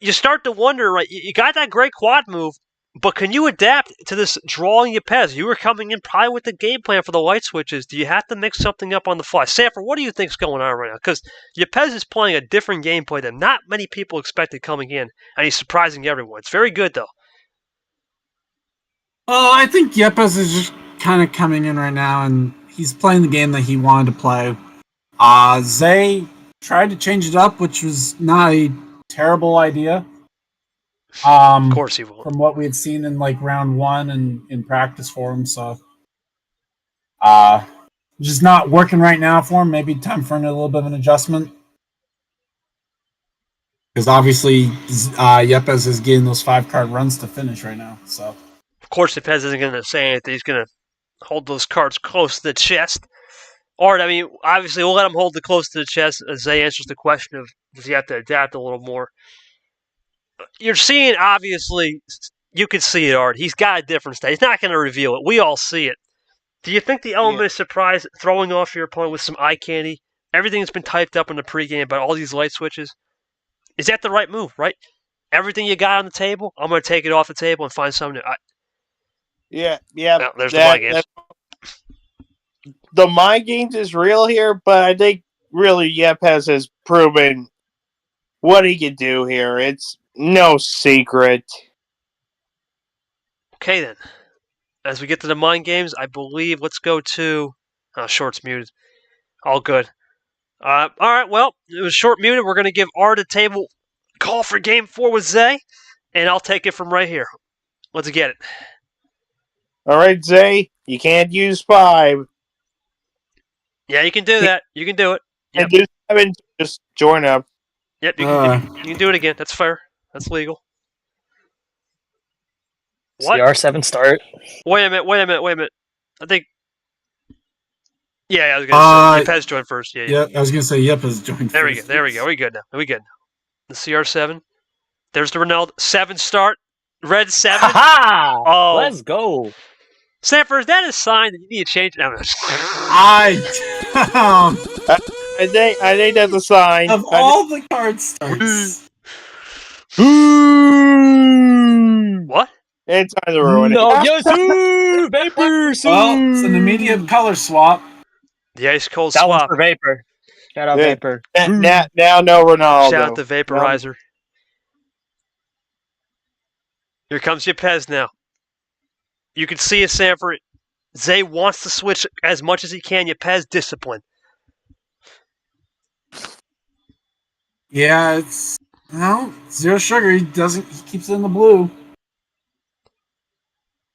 you start to wonder, right? You got that great quad move, but can you adapt to this drawing Yepez? You were coming in probably with the game plan for the light switches. Do you have to mix something up on the fly? Sanford, what do you think's going on right now? Because Yepez is playing a different gameplay than not many people expected coming in, and he's surprising everyone. It's very good, though. Well, I think Yepez is just kind of coming in right now, and he's playing the game that he wanted to play. Zay tried to change it up, which was not a terrible idea. Of course he will. From what we had seen in like round 1 and in practice for him, so just not working right now for him. Maybe time for a little bit of an adjustment, because obviously Yepez is getting those 5-card runs to finish right now. So Of course, Yepez isn't going to say anything. He's going to hold those cards close to the chest. Or, I mean, obviously, we'll let him hold it close to the chest as Zay answers the question of does he have to adapt a little more. You're seeing, obviously, you can see it, Art. He's got a different style. He's not going to reveal it. We all see it. Do you think the element of surprise, throwing off your opponent with some eye candy, everything's been typed up in the pregame about all these light switches, is that the right move, right? Everything you got on the table, I'm going to take it off the table and find something new. Yeah. No, there's the mind games. The mind games is real here, but I think really Yepez has proven what he can do here. It's no secret. Okay, then. As we get to the mind games, I believe let's go to... Oh, short's muted. All good. All right, well, it was short muted. We're going to give Art a table call for Game 4 with Zay, and I'll take it from right here. Let's get it. All right, Zay, you can't use 5. Yeah, you can do that. You can do it. And do 7, just join up. Yep, you can do it again. That's fair. That's legal. What? CR7 start. Wait a minute. I think... Yeah, I was going to say, Yepez joined first. Yeah. I was going to say Yepez joined There we first. go. We good now. The CR7. There's the Ronaldo 7 start. Red 7. Ha! Oh. Let's go. Sanford, is that a sign that you need to change? No, I think that's a sign. of all the card starts. What? It's time to ruin No, it. yes, sir! Vapor! Well, it's an immediate color swap. The ice cold That one's swap. for Vapor. Shout out Yeah. Vapor. Now no Ronaldo. Shout out the vaporizer. Here comes Yepez now. You can see it, Sanford. Zay wants to switch as much as he can. Yepez, discipline. Yeah, it's zero sugar. He keeps it in the blue.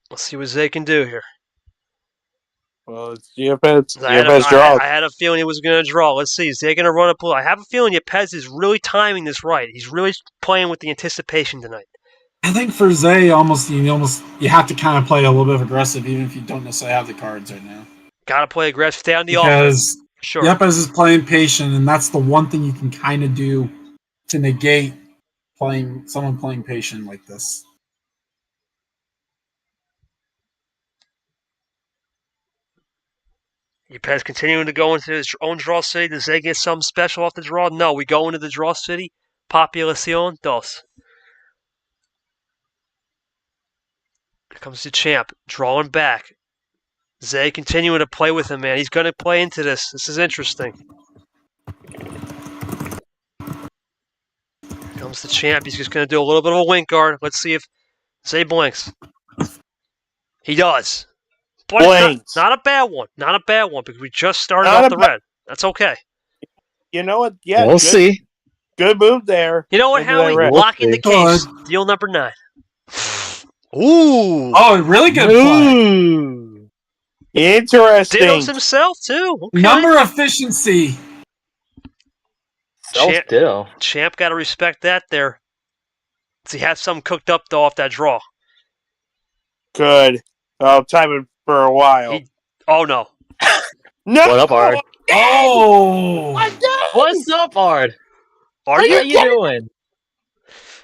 Let's see what Zay can do here. Well, it's Yepez. I Yepez draws. had a feeling he was going to draw. Let's see. Is Zay going to run a blue? I have a feeling Yepez is really timing this right. He's really playing with the anticipation tonight. I think for Zay, you have to kind of play a little bit of aggressive, even if you don't necessarily have the cards right now. Got to play aggressive. Stay on the offense. Because Sure. Yepez is playing patient, and that's the one thing you can kind of do to negate someone playing patient like this. Yepez continuing to go into his own draw city. Does Zay get something special off the draw? No, we go into the draw city. Populacion dos. Here comes the champ, drawing back. Zay continuing to play with him, man. He's going to play into this. This is interesting. Here comes the champ. He's just going to do a little bit of a wink guard. Let's see if Zay blinks. He does. But it's not a bad one. Not a bad one because we just started off the red. That's okay. You know what? Yeah, We'll see. Good move there. You know what, Howie? Lock in the case. Deal number 9. Ooh. Oh, really good play. Interesting. Dittos himself, too. Okay. Number efficiency. Self-ditto. Champ got to respect that there. He had something cooked up, though, off that draw. Good. I'll time it for a while. Oh, no. No! What up, Ard? Oh! What's up, Ard? Are How you you doing?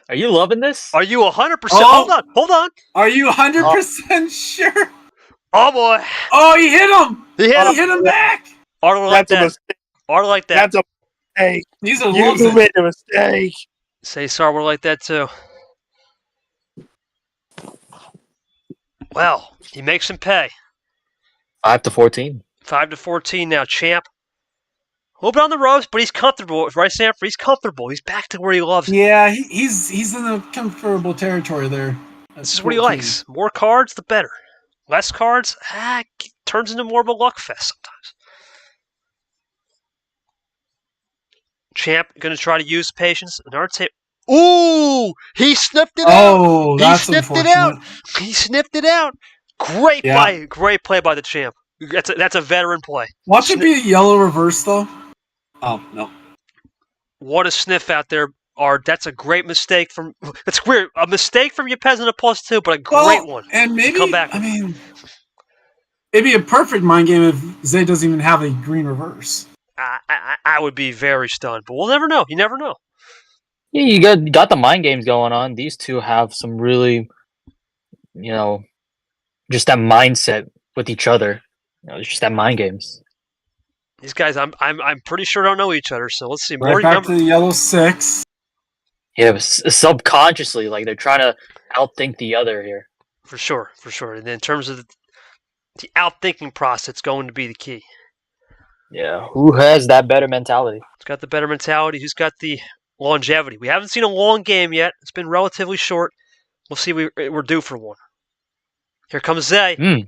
Are you loving this? Are you 100%? Oh. Hold on. Are you 100% sure? Oh, boy. Oh, he hit him! He hit him back! Arnold like That's a that. mistake. Arnold like that. That's a mistake. These are You losing. made a mistake. Say sorry, we're like that, too. Well, he makes him pay. 5-14. 5-14 now. Champ. A little bit on the ropes, but he's comfortable. Right, Sanford? He's comfortable. He's back to where he loves it. Yeah, he's in a comfortable territory there. This is what he likes. More cards, the better. Less cards, turns into more of a luck fest sometimes. Champ going to try to use patience. Ooh! He sniffed it out! Oh, that's He sniffed it unfortunate. out! He sniffed it out! Great play! Great play by the champ. That's a veteran play. Watch it be a yellow reverse, though. Oh, no. What a sniff out there, Art. That's a great mistake from... It's weird. A mistake from Yepez in a +2, but a great one. And maybe, Come back. I mean, it'd be a perfect mind game if Zay doesn't even have a green reverse. I would be very stunned, but we'll never know. You never know. Yeah, you got the mind games going on. These two have some really, just that mindset with each other. It's just that mind games. These guys, I'm pretty sure don't know each other. So let's see. Right back to the yellow 6. Yeah, but subconsciously, like they're trying to outthink the other here. For sure. And in terms of the outthinking process, it's going to be the key. Yeah, who has that better mentality? Who's got the better mentality? Who's got the longevity? We haven't seen a long game yet. It's been relatively short. We'll see. We're due for one. Here comes Zay.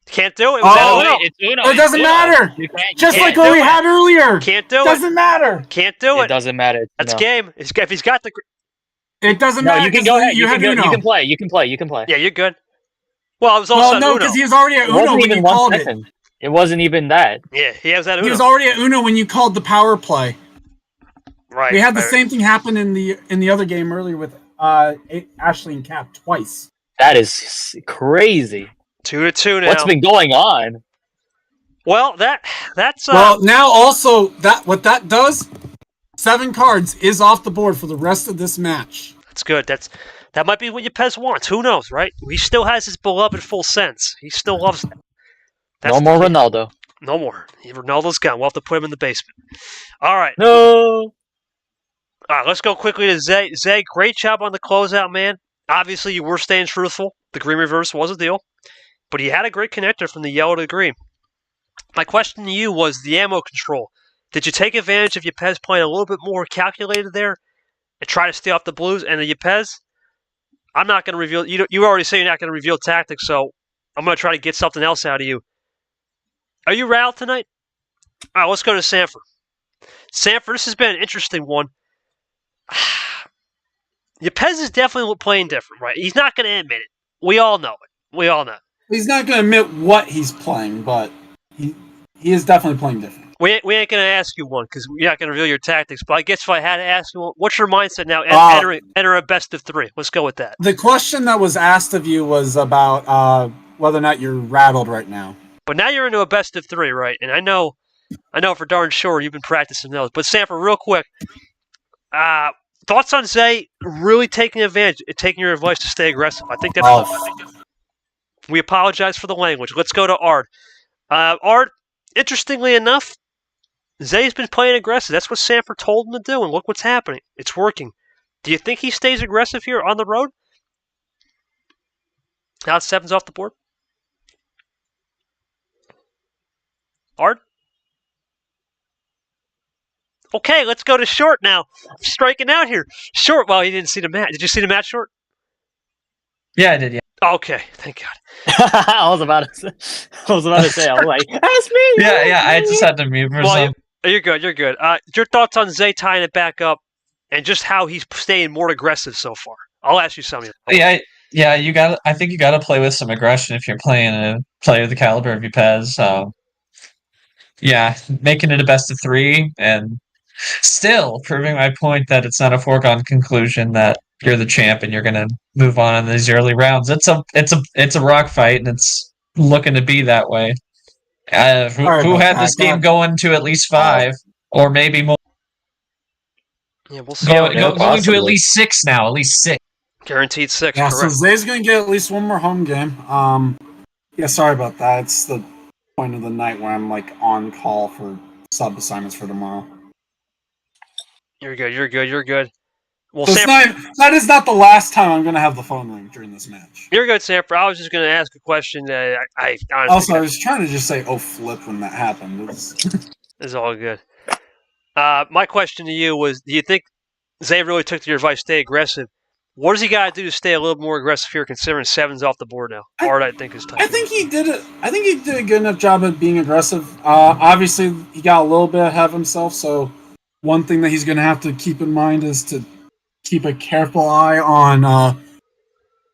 Can't do it. It's Uno. It doesn't matter. Just like what we had earlier. Can't do it. Doesn't matter. Can't do it. It doesn't matter. That's game. If he's got the... It doesn't matter. You can go ahead. You can Uno. You can play. Yeah, you're good. Well, it was also no, Uno. because he was already at Uno when you called it. It wasn't even that. Yeah, he has that Uno. He was already at Uno when you called the power play. Right. We had the same thing happen in the other game earlier with Ashley and Cap twice. That is crazy. 2-2 now. What's been going on? Well, that's well, now also what that does, 7 cards is off the board for the rest of this match. That's good. That might be what Yepez wants. Who knows, right? He still has his beloved full sense. He still loves it. No more Ronaldo. No more. Ronaldo's gone. We'll have to put him in the basement. All right. No. All right, let's go quickly to Zay. Zay, great job on the closeout, man. Obviously, you were staying truthful. The green reverse was a deal. But he had a great connector from the yellow to the green. My question to you was the ammo control. Did you take advantage of Yepez playing a little bit more calculated there and try to stay off the blues? And the Yepez, I'm not going to reveal... You already say you're not going to reveal tactics, so I'm going to try to get something else out of you. Are you rattled tonight? All right, let's go to Sanford. Sanford, this has been an interesting one. Yepez is definitely playing different, right? He's not going to admit it. We all know it. He's not going to admit what he's playing, but he is definitely playing different. We ain't going to ask you one because you're not going to reveal your tactics. But I guess if I had to ask you one, what's your mindset now? Enter a best of 3. Let's go with that. The question that was asked of you was about whether or not you're rattled right now. But now you're into a best of 3, right? And I know for darn sure you've been practicing those. But Sanford, real quick, thoughts on Zay really taking advantage, taking your advice to stay aggressive? I think that's. We apologize for the language. Let's go to Art. Art, interestingly enough, Zay's been playing aggressive. That's what Sanford told him to do, and look what's happening. It's working. Do you think he stays aggressive here on the road? Now 7's off the board. Art? Okay, let's go to short now. I'm striking out here. Short, well, you didn't see the match. Did you see the match, Short? Yeah, I did. Yeah. Okay, thank God. I was about to say, I was like, ask me. Yeah. I just had to mute for Well, some. you're good. You're good. Your thoughts on Zay tying it back up, and just how he's staying more aggressive so far? I'll ask you something. Yeah. You got. I think you got to play with some aggression if you're playing a player of the caliber of Yepez. Yeah, making it a best of 3 and still proving my point that it's not a foregone conclusion that you're the champ and you're going to move on in these early rounds. It's a rock fight, and it's looking to be that way. Who had this game going to at least 5 or maybe more? Yeah, we'll see. Going to at least 6 now. At least 6. Guaranteed 6. Yeah, correct. so Zay's going to get at least one more home game. Yeah, sorry about that. It's the point of the night where I'm like on call for sub assignments for tomorrow. You're good. You're good. You're good. Well, So that is not the last time I'm going to have the phone ring during this match. You're good, Sanford. I was just going to ask a question that I honestly. Also, I was trying to just say, "Oh, flip!" when that happened. It's all good. My question to you was: do you think Zay really took to your advice, stay aggressive? What does he got to do to stay a little more aggressive here, considering 7's off the board now? Art, I think, is tough. I think he did it. I think he did a good enough job of being aggressive. Obviously, he got a little bit ahead of himself. So, one thing that he's going to have to keep in mind is to keep a careful eye on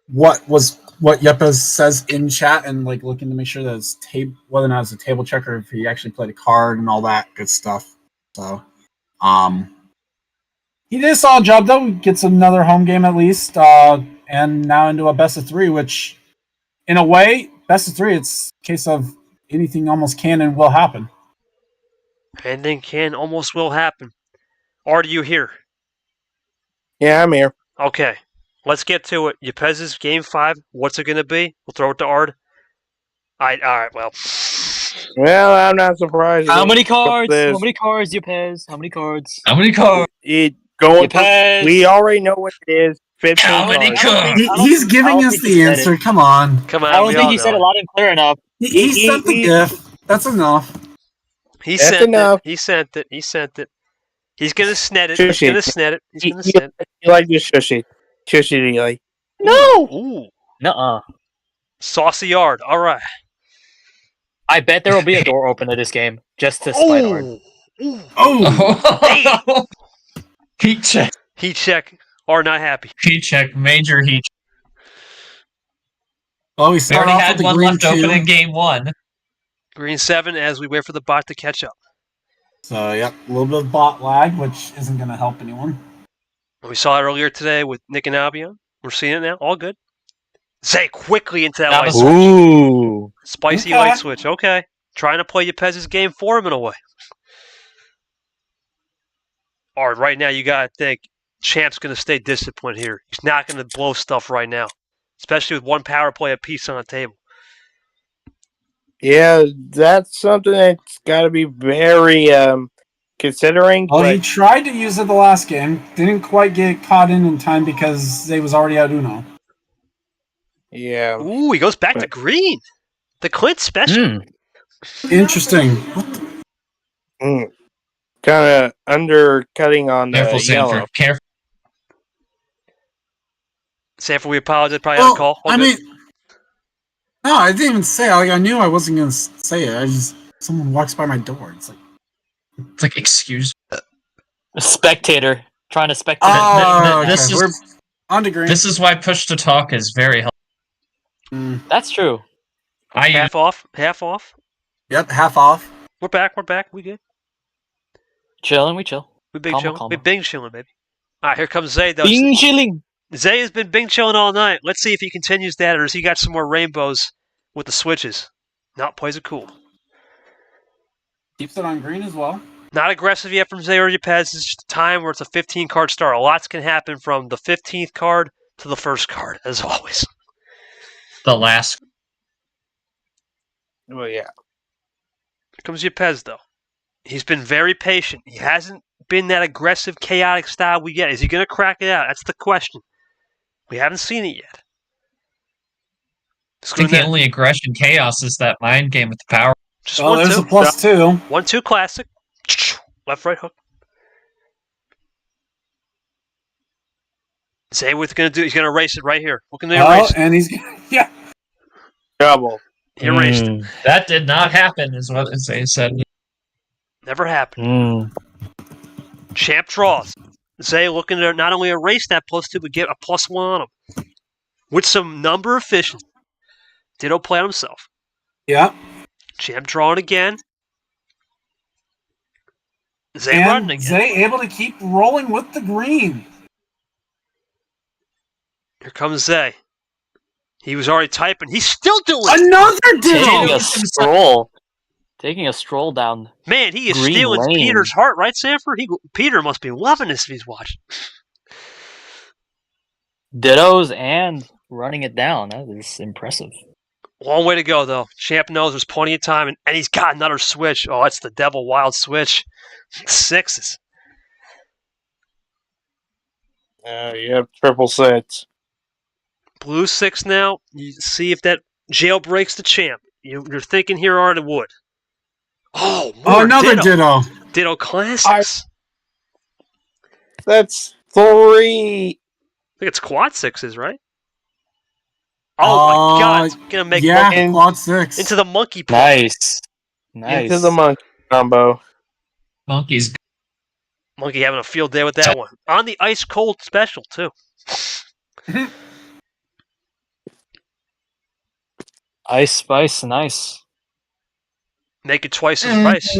what Yepez says in chat, and like looking to make sure that it's whether or not it's a table check or if he actually played a card and all that good stuff. So, he did a solid job though. He gets another home game at least, and now into a best of 3, which, in a way, best of 3. It's a case of anything almost can and will happen. Anything can, almost will happen. Art, are you here? Yeah, I'm here. Okay, let's get to it. Yepez's game 5. What's it going to be? We'll throw it to Art. All right. Well, I'm not surprised. How many cards? How many cards, Yepez? How many cards? How many cards? Yepez. We already know what it is. 15 How many cards? He's giving us the answer. Come on. come on. I don't we think all he said know it loud and clear enough. He sent the gift. That's enough. He That's sent enough. it. He sent it. He sent it. He's gonna snet it. Shushy. He's gonna snet it. He's gonna snet it. You like this shushy. Shushy, you like. No. Ooh, Nuh-uh. saucy Yard. All right. I bet there will be a door open to this game just to spite Art. Oh, Heat check. Heat check. Are not happy. Heat check. Major heat. well, we We start already off had with the one green left open 2. in game 1. Green 7 as we wait for the bot to catch up. So, yep, a little bit of bot lag, which isn't going to help anyone. We saw it earlier today with Nick and Albion. We're seeing it now. All good. Zay quickly into that Now light the switch. Ooh. Spicy Okay. light switch. Okay. Trying to play Yepez's game for him in a way. All right, right now you got to think Champ's going to stay disciplined here. He's not going to blow stuff right now, especially with one power play apiece on the table. Yeah, that's something that's got to be very considering. Well, he but tried to use it the last game. Didn't quite get caught in time because Zay was already at Uno. yeah, Ooh, he goes back to green. The Clint special. Interesting. kind of undercutting on Careful, the yellow. Sanford. Careful. Sanford, we apologize. Probably on call. All I good. mean, no, I didn't even say it. Like, I knew I wasn't going to say it. Someone walks by my door. It's like, It's like, excuse A spectator. Trying to spectate. oh, This okay. is- We're on to green. This is why push to talk is very helpful. That's true. I use Half off. Half off. Yep, half off. We're back. We're back. We good. Chilling, we chill. We bing Calma, chilling. calma. We bing chilling, baby. All right, here comes Zay, though. Bing chilling. Zay has been bing chilling all night. Let's see if he continues that or has he got some more rainbows with the switches. No, plays it cool. Keeps it on green as well. Not aggressive yet from Zay or Yepez. It's just a time where it's a 15-card start. A lot can happen from the 15th card to the first card, as always. the last. Well, yeah. Here comes Yepez, though. He's been very patient. He hasn't been that aggressive, chaotic style we get. Is he going to crack it out? That's the question. We haven't seen it yet. I think the only aggression chaos is that mind game with the power. Just well, there's a +2. 1-2 classic. Left, right hook. Say what's going to do. He's going to erase it right here. What can they erase? And he's yeah. Double. He erased it. That did not happen, is what Zay said. Never happened. Champ draws. Zay looking to not only erase that +2, but get a +1 on him. With some number efficient. Ditto play on himself. Yeah. Champ drawing again. Zay and running again. Zay able to keep rolling with the green. Here comes Zay. He was already typing. He's still doing Another Taking ditto! a stroll. Taking a stroll down. Man, he is Green stealing lane. Peter's heart, right, Sanford? Peter must be loving this if he's watching. Dittos and running it down. That is impressive. Long way to go, though. Champ knows there's plenty of time, and he's got another switch. Oh, it's the devil wild switch. 6s. Yep, triple sets. Blue 6 now. You see if that jailbreaks the champ. You're thinking here already would. Oh, more another ditto. Ditto classics. That's 3. I think it's quad 6s, right? Oh my God! It's gonna make quad 6 into the monkey play. Nice. Into the monkey combo. Monkey's Monkey having a field day with that one. On the ice cold special too. Ice, spice, and ice. Make it twice as rice.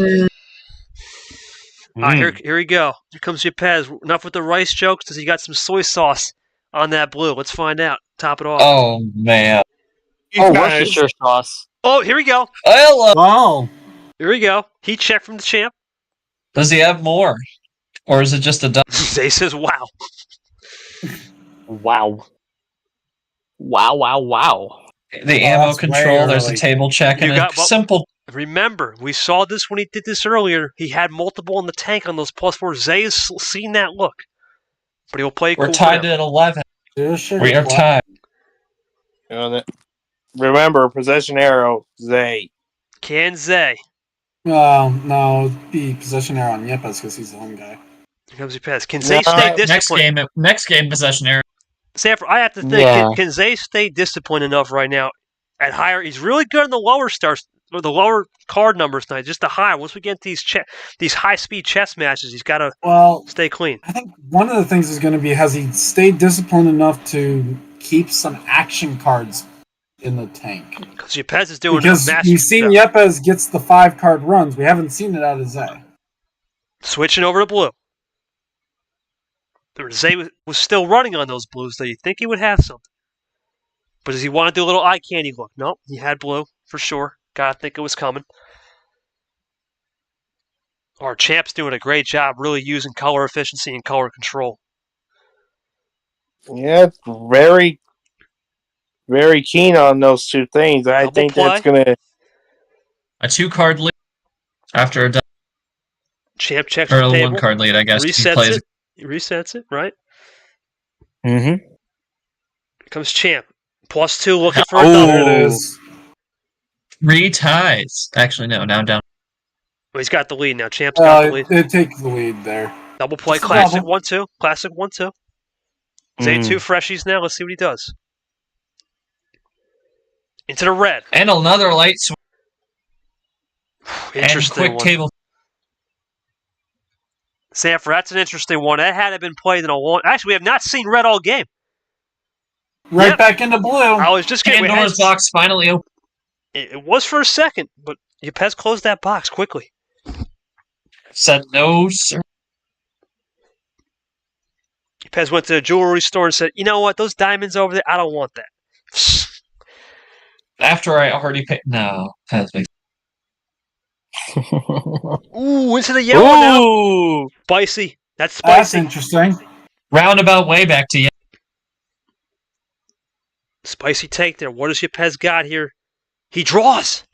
All right, here we go. Here comes Yepez. Enough with the rice jokes. Does he got some soy sauce on that blue? Let's find out. Top it off. Oh, man. Worcestershire sauce. Oh, here we go. Wow. Here we go. He checked from the champ. Does he have more? Or is it just a done? Zay says, wow. Wow. Wow, wow, wow. The ammo control, there's a table check, and a simple... Remember, we saw this when he did this earlier. He had multiple in the tank on those +4. Zay has seen that look. But he'll play We're cool tied now. at 11. We are tied. Remember, possession arrow, Zay. Can Zay? No, it'd be possession arrow on Yepez because he's the home guy. Here comes Yepez. Can Zay stay disciplined? Next game, possession arrow. Sanford, I have to think, can Zay stay disciplined enough right now at higher? He's really good in the lower stars, or the lower card numbers tonight, just the higher. Once we get these high-speed chess matches, he's got to stay clean. I think one of the things is going to be, has he stayed disciplined enough to keep some action cards in the tank? Because Yepez is doing because we've seen Yepez gets the 5-card runs. We haven't seen it out of Zay. Switching over to blue. Zay was still running on those blues, though. You'd think he would have something. But does he want to do a little eye candy look? No, he had blue, for sure. Gotta think it was coming. Our champ's doing a great job really using color efficiency and color control. Yeah, very, very keen on those two things. I think that's going to... A 2-card lead after a... Champ checks or the a table. 1-card lead, I guess. He resets it, right? Mm-hmm. Here comes Champ. +2 looking for a double. There it is. 3 ties. Actually, no, now down. Well, he's got the lead now. Champ's got the lead. It takes the lead there. Double play, classic 1-2. Classic 1-2. Zay 2 freshies now. Let's see what he does. Into the red. And another light swing. Interesting and quick one. Table. Sanford, that's an interesting one. That hadn't been played in a long... Actually, we have not seen red all game. Right back into blue. I was just getting... Pandora's box finally open. It was for a second, but Yepez closed that box quickly. Said no, sir. Yepez went to a jewelry store and said, you know what? Those diamonds over there, I don't want that. After I already paid... No. That's big. Ooh, into the yellow now. Spicy. That's spicy. That's interesting. Roundabout way back to you. Spicy take there. What does Yepez got here? He draws.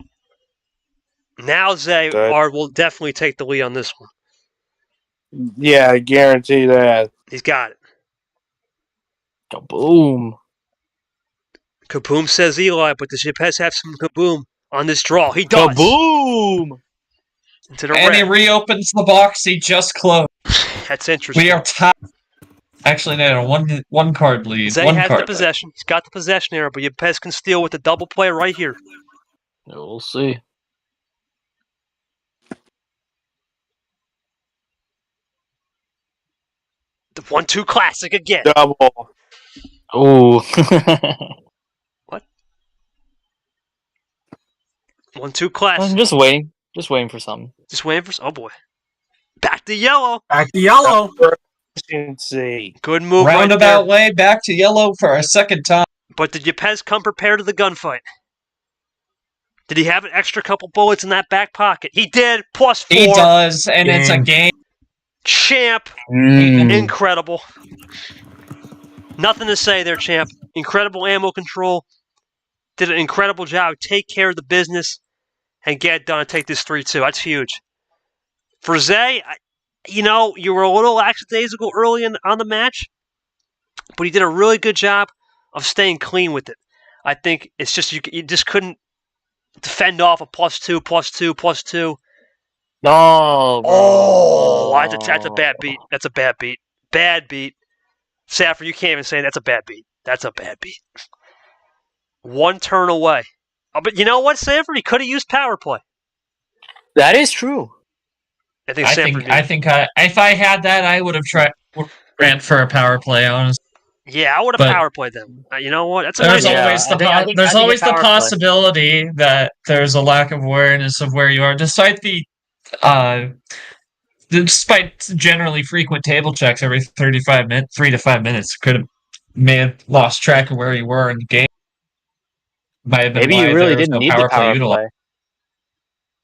Now Zay will definitely take the lead on this one. Yeah, I guarantee that. He's got it. Kaboom. Kaboom says Eli, but does Yepez have some kaboom on this draw? He does. Kaboom! Into the And he red. reopens the box he just closed. That's interesting. We are tied. Actually, no, one card lead. Zay one has card the possession. He's got the possession here, but Yepez can steal with the double play right here. We'll see. The 1-2 classic again. Double. Ooh. What? 1-2 classic. I'm just waiting. Just waiting for something. Just waiting for... Oh, boy. Back to yellow. Back to yellow. See. Good move Roundabout right there. way back to yellow for a second time. But did Yepez come prepared to the gunfight? Did he have an extra couple bullets in that back pocket? He did. +4. He does, and it's a game. Champ. Incredible. Nothing to say there, champ. Incredible ammo control. Did an incredible job. Take care of the business and get it done and take this 3-2. That's huge. For Zay, you were a little lackadaisical early on the match, but he did a really good job of staying clean with it. I think it's just you just couldn't defend off a +2, +2, +2. No, bro. Oh, that's a bad beat. That's a bad beat. Bad beat. Saffron, you can't even say that's a bad beat. That's a bad beat. One turn away. Oh, but you know what, Sanford? He could have used power play. That is true. I think if I had that, I would have ran for a power play. Honestly, yeah, I would have power played them. You know what? That's a there's nice always the possibility that there's a lack of awareness of where you are, despite generally frequent table checks every 3 to 5 minutes. May have lost track of where you were in the game. Might have been Maybe you really didn't need the power play.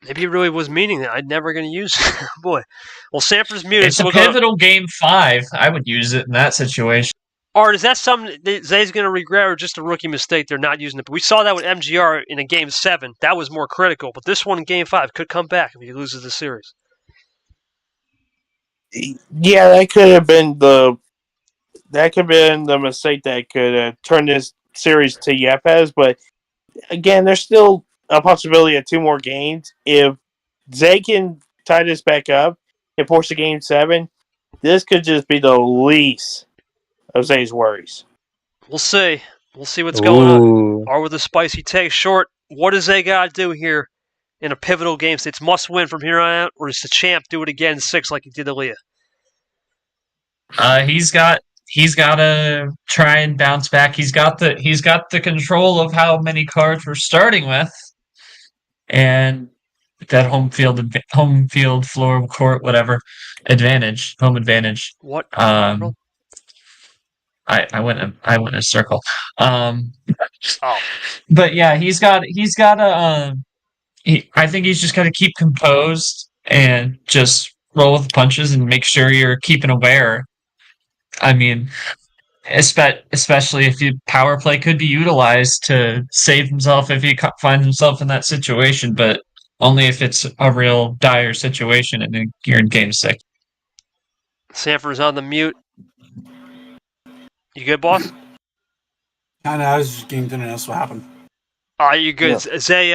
Maybe he really was meaning that. I'm never going to use it. Boy. Well, Sanford's muted. It's a pivotal game 5. I would use it in that situation. Art, is that something that Zay's going to regret or just a rookie mistake? They're not using it. We saw that with MGR in a game 7. That was more critical. But this one in game 5 could come back if he loses the series. Yeah, that could have been the mistake that could turn this series to Yepez. But again, there's still a possibility of 2 more games. If Zay can tie this back up and force a game 7, this could just be the least of Zay's worries. We'll see. We'll see what's going on. Or with the spicy take. Short, what does Zay got to do here in a pivotal game? It's must win from here on out, or does the champ do it again in 6 like he did to Leah? He's got to try and bounce back. He's got the control of how many cards we're starting with, and that home field, floor, court, whatever advantage, home advantage. What? I went in a circle. But yeah, he's got to. I think he's just got to keep composed and just roll with the punches and make sure you're keeping aware. I mean, especially if power play could be utilized to save himself if he finds himself in that situation, but only if it's a real dire situation and you're in game 6. Sanford's on the mute. You good, boss? I was just getting to know what happened. You good? Yeah. Zay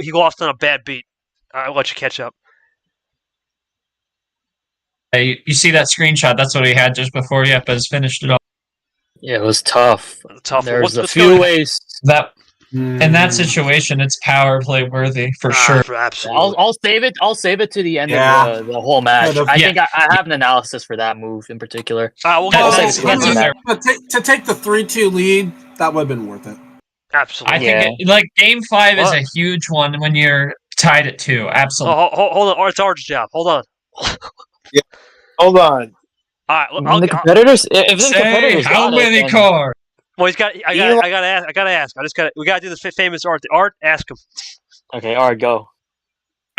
he lost on a bad beat. I'll let you catch up. Hey, you see that screenshot? That's what he had just before Yepez finished it off. Yeah, it was tough. There's a few ways that in that situation, it's power play worthy for sure. Absolutely. I'll save it to the end of the whole match. I think I have an analysis for that move in particular. To take the 3-2 lead, that would have been worth it. Absolutely. I think game 5 is a huge one when you're tied at 2. Absolutely. Hold on. It's Art's job. Hold on. Yeah. Hold on. All right. If the competitors how many cards? Well, I gotta ask. We gotta do the famous Art. Art, ask him. Okay, Art, go.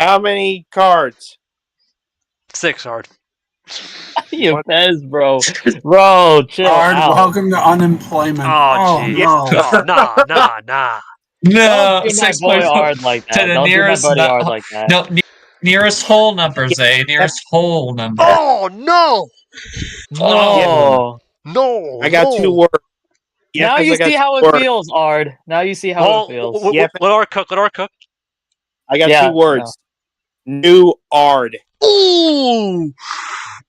How many cards? 6, Art. Yepez, bro. Bro, chill Art, out. welcome to unemployment. Oh, geez. No. Nah. No, Don't do my 6 boy point hard like to that. the Don't do my nearest buddy hard like that. no nearest whole number, Zay. Nearest whole number. Oh no! No. No! I got 2 words. Now Yepez, you I got see 2 how it words. feels, Ard. Now you see how it feels. Yep. Let our cook. Let our cook. I got Yeah, 2 words. New Ard. Ooh!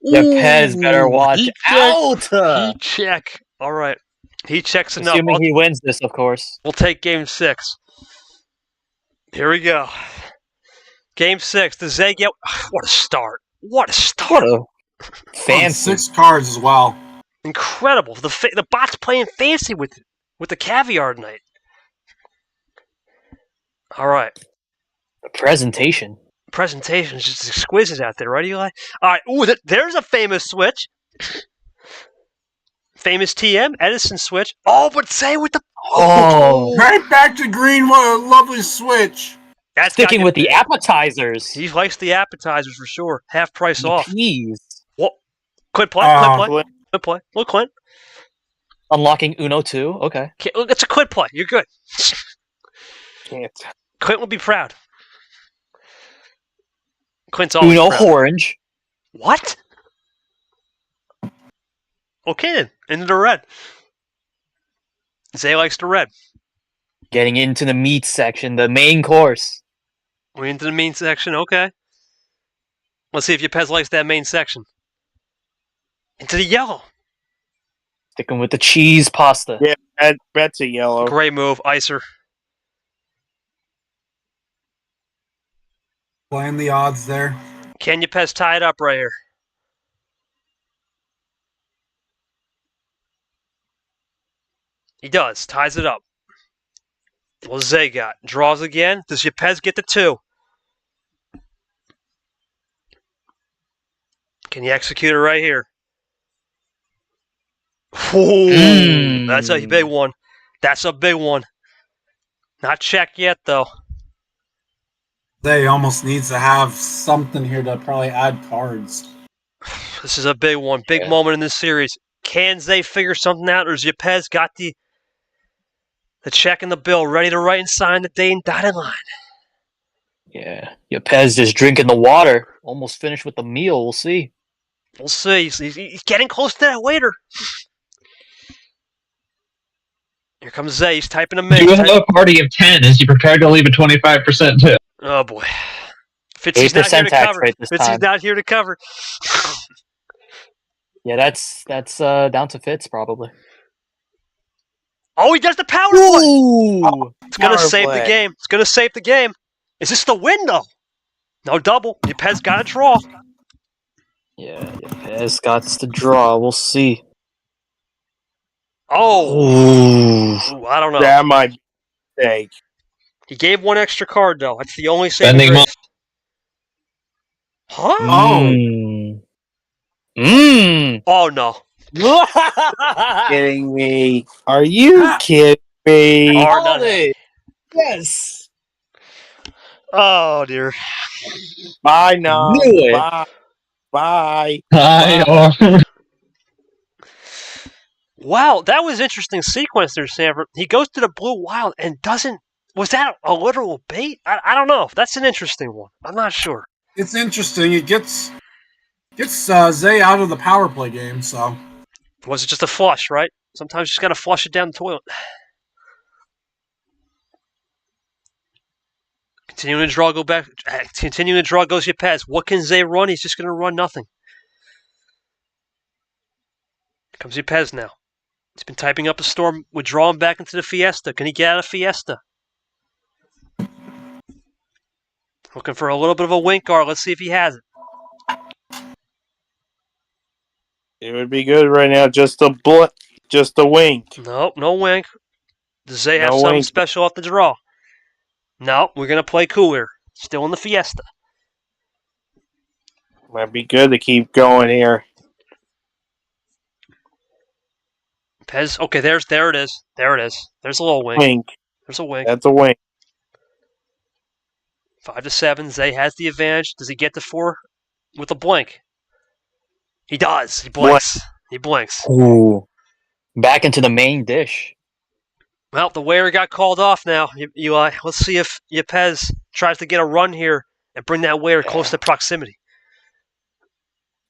Yepez better watch Heat out. Heat check. All right. He checks enough. Assuming he wins this, of course. We'll take game 6. Here we go. Game 6. The Zay get. What a start. What a start. What a fancy. 6 cards as well. Incredible. The bot's playing fancy with the caviar tonight. All right. Presentation. Presentation is just exquisite out there, right, Eli? All right. Ooh, there's a famous switch. Famous TM, Edison switch. Oh, but Zay with the... Oh. Right back to green. What a lovely switch. That's Sticking with the appetizers. He likes the appetizers for sure. Half price off. Peas. What? Quit play. Quit play. Look, Clint. Unlocking Uno 2. Okay. Look, it's a quit play. You're good. Can't. Clint will be proud. Clint's always Uno proud. orange. What? Okay then. Into the red. Zay likes the red. Getting into the meat section, the main course. We're into the main section. Okay. Let's see if Yepez likes that main section. Into the yellow. Sticking with the cheese pasta. Yeah, that's a yellow. Great move. Icer. Playing the odds there. Can Yepez tie it up right here? He does. Ties it up. Well, Zay got. Draws again. Does Yepez get the 2? Can you execute it right here? Ooh, that's a big one. That's a big one. Not check yet, though. They almost needs to have something here to probably add cards. This is a big one. Big moment in this series. Can Zay figure something out, or has Yepez got the check and the bill ready to write and sign the dotted line? Yeah. Yepez just drinking the water. Almost finished with the meal. We'll see. We'll see. He's getting close to that waiter. Here comes Zay. He's typing a Do you have a party of 10? Is he prepared to leave a 25% tip? Oh, boy. Fitzy's not here to tax cover. rate this Fitzy's time. not here to cover. Yeah, that's down to Fitz probably. Oh, he does the power play. Ooh! It's going to Power save play. the game. It's going to save the game. Is this the win, though? No double. Yepez got a draw. Yeah, Yepez got the draw. We'll see. Oh. Ooh. Ooh, I don't know. That might be a mistake. He gave one extra card, though. That's the only Spending saving grace. Huh? Oh. Mmm. Oh, no. Kidding me? Are you kidding me? Or not. Yes. Oh, dear. Bye now. Knew it. Bye. Bye. Wow, that was interesting sequence there, Sanford. He goes to the blue wild and doesn't... Was that a literal bait? I don't know. That's an interesting one. I'm not sure. It's interesting. It gets Zay out of the power play game, so. Was it just a flush, right? Sometimes you just got to flush it down the toilet. Continuing to draw, Continuing to draw goes Yepez. What can Zay run? He's just going to run nothing. Here comes Yepez now. He's been typing up a storm, withdrawing back into the Fiesta. Can he get out of Fiesta? Looking for a little bit of a wink guard. Let's see if he has it. It would be good right now. Just a wink. Nope, no wink. Does Zay have No something wink. special off the draw? No, we're going to play cooler. Still in the Fiesta. Might be good to keep going here. Pez, okay, there it is. There it is. There's a little wink. Wink. There's a wink. That's a wink. 5-7. Zay has the advantage. Does he get to 4 with a blink? He does. He blinks. He blinks. Ooh. Back into the main dish. Well, the waiter got called off now, Eli. Let's see if Yepez tries to get a run here and bring that waiter close to proximity.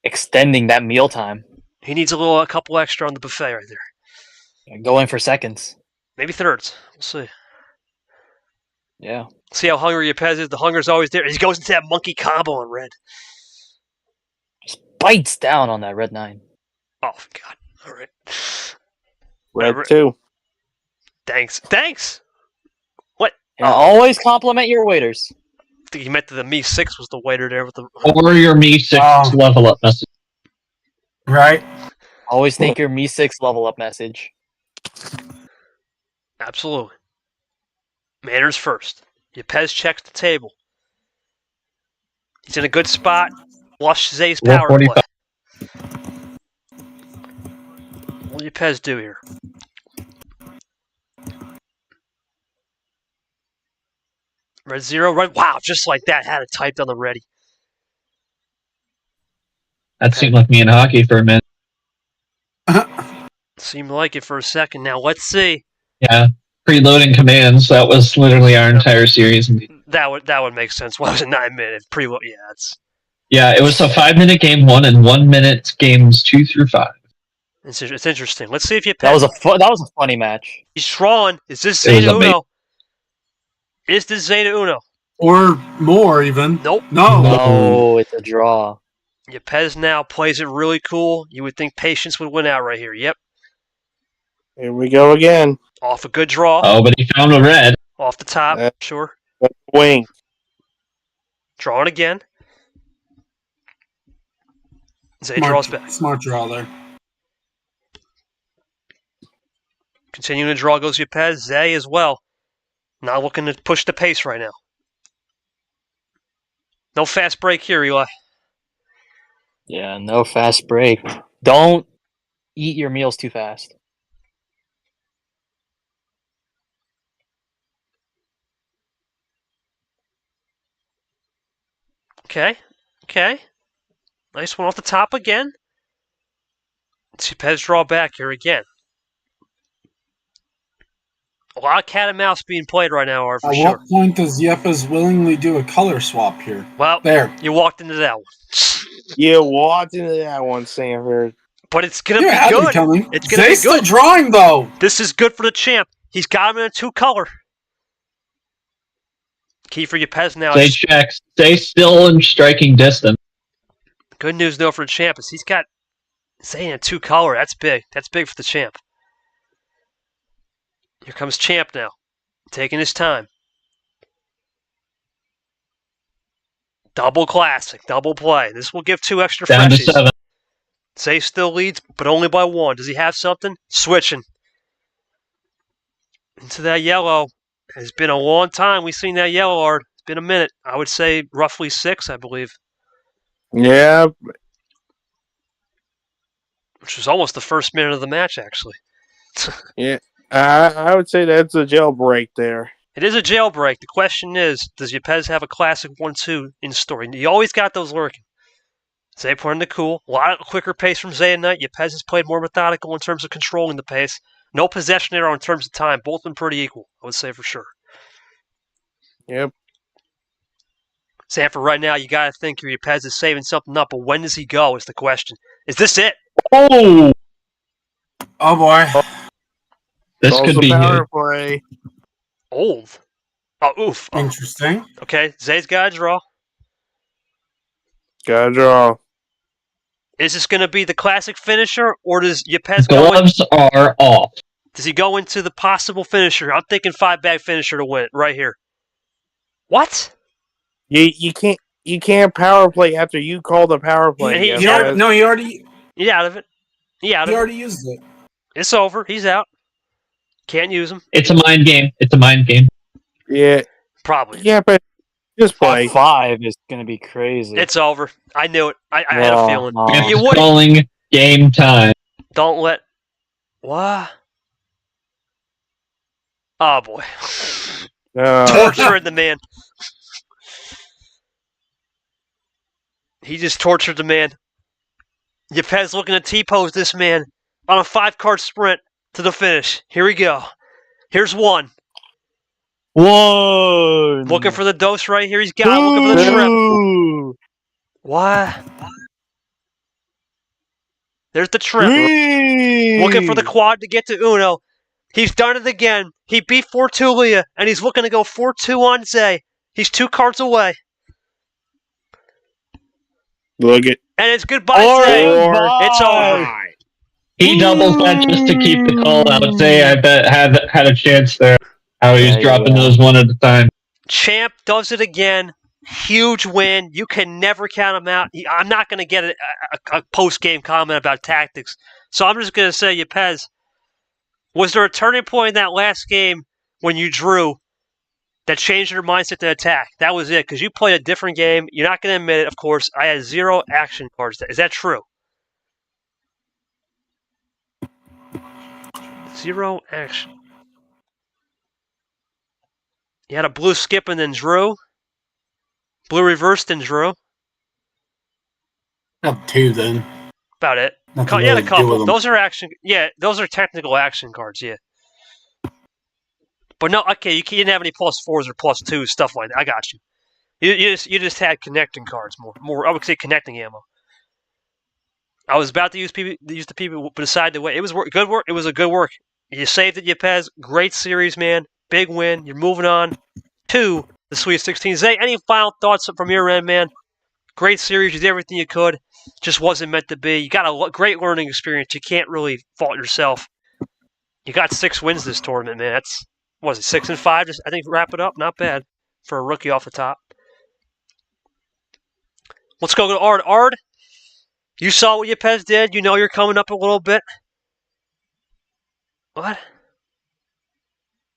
Extending that meal time. He needs a couple extra on the buffet right there. Going for seconds. Maybe thirds. We'll see. Yeah. See how hungry Yepez is. The hunger's always there. He goes into that monkey combo on red. Just bites down on that red 9. Oh, God. All right. Red 2. Thanks. What? Yeah, always compliment your waiters. I think he meant that the Me 6 was the waiter there with the... Or your Me 6 level up message. Right. Always think your Me 6 level up message. Absolutely. Manners first. Yepez checks the table. He's in a good spot. Watch Zay's power play. 145. What will Yepez do here? Red 0, right? Wow, just like that. Had it typed on the ready. That seemed like me in hockey for a minute. Seemed like it for a second. Now, let's see. Yeah. Preloading commands. That was literally our entire series. That would make sense. Why was it 9 minutes? Yeah, it was a 5-minute game 1 and 1 minute games 2 through 5. It's interesting. Let's see if Yepez... That was a funny match. He's drawing. Is this Zay to Uno? Is this Zay to Uno? Or more, even. Nope. No, it's a draw. Yepez now plays it really cool. You would think patience would win out right here. Yep. Here we go again. Off a good draw. Oh, but he found a red. Off the top, sure. Wing. Drawing again. Zay draws back. Smart draw there. Continuing to draw goes Yepez. Zay as well. Not looking to push the pace right now. No fast break here, Eli. Yeah, no fast break. Don't eat your meals too fast. Okay. Nice one off the top again. Yepez draw back here again. A lot of cat and mouse being played right now, for sure. At what point does Yepez willingly do a color swap here? Well, there. You walked into that one. You walked into that one, Sanford. But it's going to be good. It's going to be good. Still drawing, though. This is good for the champ. He's got him in a 2-color. Key for Yepez now. Zay checks. Stay still in striking distance. Good news, though, for the champ is he's got Zay in a 2-color. That's big. That's big for the champ. Here comes champ now. Taking his time. Double classic. Double play. This will give 2 extra Down freshies. to 7. Zay still leads, but only by 1. Does he have something? Switching. Into that yellow. It's been a long time we've seen that yellow art. It's been a minute. I would say roughly 6, I believe. Yeah. Which was almost the first minute of the match, actually. Yeah. I would say that's a jailbreak there. It is a jailbreak. The question is, does Yepez have a classic 1-2 in store? You always got those lurking. Zay playing the cool. A lot of quicker pace from Zay and Knight. Yepez has played more methodical in terms of controlling the pace. No possession error in terms of time. Both been pretty equal, I would say for sure. Yep. Sanford, right now, you got to think your Yepez is saving something up, but when does he go is the question. Is this it? Oh! Oh, boy. This could be power good. play. Old. Oh, oof. Oh. Interesting. Okay, Zay's got a draw. Got to draw. Is this going to be the classic finisher, or does Yepez go in? Gloves are off. Does he go into the possible finisher? I'm thinking 5-bag finisher to win it right here. What? You can't power play after you call the power play. He already. He's out of it. He already used it. It's over. He's out. Can't use him. It's a mind game. Yeah. Probably. Yeah, but just play. 5 is going to be crazy. It's over. I knew it. I had a feeling. no. You would. Calling game time. Don't let. What? Oh boy. Torturing the man. He just tortured the man. Yepez looking to T-pose this man on a 5-card sprint to the finish. Here we go. Here's one. One. Looking for the dose right here. He's got it. Looking for the trip. Two. What? There's the trip. Three. Looking for the quad to get to Uno. He's done it again. He beat 4-2 Leah, and he's looking to go 4-2 on Zay. He's 2 cards away. Look at. And it's goodbye, Zay. It's over. He doubles that just to keep the call out. Zay, I bet, had a chance there. How he was dropping those one at a time. Champ does it again. Huge win. You can never count him out. I'm not going to get a post-game comment about tactics. So I'm just going to say, Yepez, was there a turning point in that last game when you drew that changed your mindset to attack? That was it, because you played a different game. You're not going to admit it, of course. I had 0 action cards. Is that true? 0 action. You had a blue skip and then drew. Blue reversed and drew. Got 2 then. About it. Nothing Yeah, really a to do with couple. them. Those are action. Yeah, those are technical action cards. Yeah. But no, okay, you didn't have any +4s or +2s, stuff like that. I got you. You just had connecting cards more. I would say connecting ammo. I was about to use the people, but decided to wait. It was good work. It was a good work. You saved it, Yepez. Great series, man. Big win. You're moving on to the Sweet 16. Zay, any final thoughts from your end, man? Great series. You did everything you could. Just wasn't meant to be. You got a great learning experience. You can't really fault yourself. You got 6 wins this tournament, man. That's, what was it, 6 and 5? Just, I think, wrap it up. Not bad for a rookie off the top. Let's go to Ard. Ard, you saw what Yepez did. You know you're coming up a little bit. What?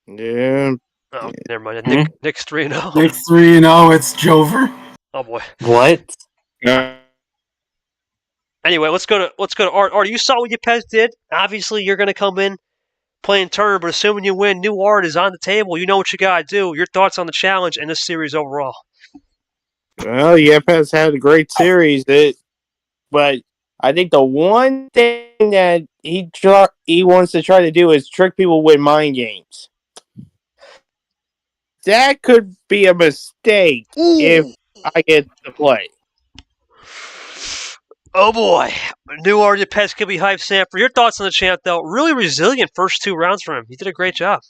Yeah. Oh, never mind. Nick's 3-0. Nick 3-0. It's Jover. Oh boy. What? Anyway, let's go to Art. Art, you saw what Yepez did. Obviously, you're going to come in playing turn, but assuming you win, new Art is on the table. You know what you got to do. Your thoughts on the challenge and this series overall? Well, Yepez had a great series, but I think the one thing that he wants to try to do is trick people with mind games. That could be a mistake if I get to play. Oh boy, new Art Yepez could be hyped. Sanford, your thoughts on the champ though? Really resilient first 2 rounds for him. He did a great job.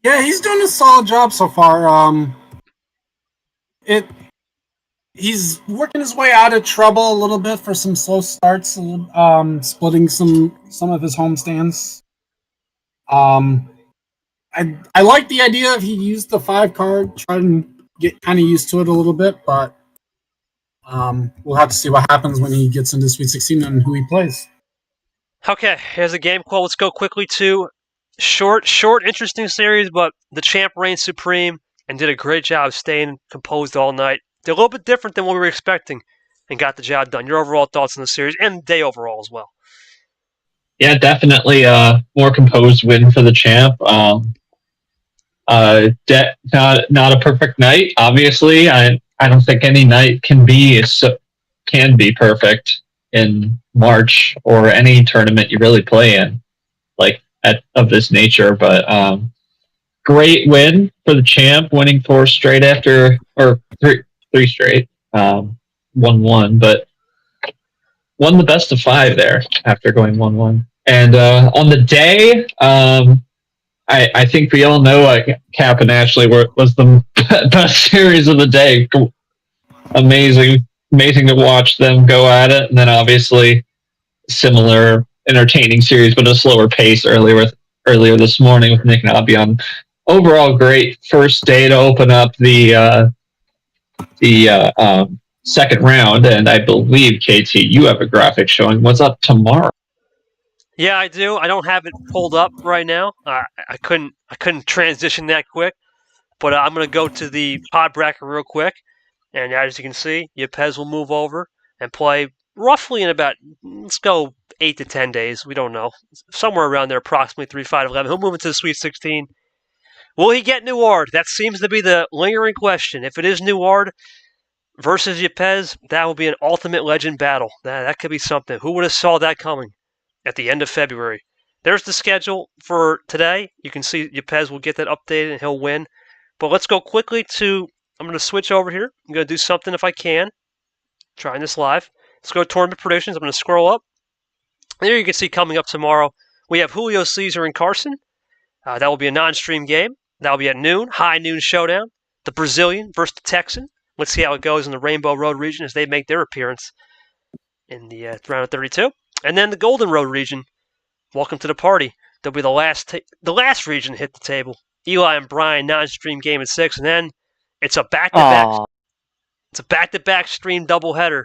Yeah, he's doing a solid job so far. He's working his way out of trouble a little bit for some slow starts, splitting some of his homestands. I like the idea of he used the 5 card, try and get kind of used to it a little bit, but we'll have to see what happens when he gets into Sweet 16 and who he plays. Okay, here's a game call. Let's go quickly to short, interesting series, but the champ reigned supreme and did a great job staying composed all night. They're a little bit different than what we were expecting and got the job done. Your overall thoughts on the series and the day overall as well? Yeah, definitely a more composed win for the champ. Not a perfect night, obviously. I don't think any night can be perfect in March or any tournament you really play in, of this nature. But great win for the champ, winning 4 straight after, or three straight, 1-1, but won the best of 5 there after going 1-1. And on the day, I think we all know Cap and Ashley was the best series of the day. Amazing to watch them go at it. And then obviously similar entertaining series, but a slower pace earlier this morning with Nick and Abian. Overall, great first day to open up the second round. And I believe, KT, you have a graphic showing what's up tomorrow. Yeah, I do. I don't have it pulled up right now. I couldn't transition that quick, but I'm going to go to the pod bracket real quick. And as you can see, Yepez will move over and play roughly in about, let's go 8 to 10 days. We don't know. Somewhere around there, approximately 3, 5, 11. He'll move into the Sweet 16. Will he get Neward? That seems to be the lingering question. If it is Neward versus Yepez, that will be an ultimate legend battle. That could be something. Who would have saw that coming at the end of February? there's the schedule for today. You can see Yepez will get that updated and he'll win. But let's go quickly to, I'm going to switch over here. I'm going to do something if I can. Trying this live. Let's go to tournament predictions. I'm going to scroll up. There you can see coming up tomorrow, we have Julio Caesar and Carson. That will be a non-stream game. That will be at noon, high noon showdown. The Brazilian versus the Texan. Let's see how it goes in the Rainbow Road region as they make their appearance in the round of 32. And then the Golden Road region. Welcome to the party. They'll be the last region to hit the table. Eli and Brian non-stream game at 6, and then it's a back-to-back. Aw. It's a back-to-back stream doubleheader.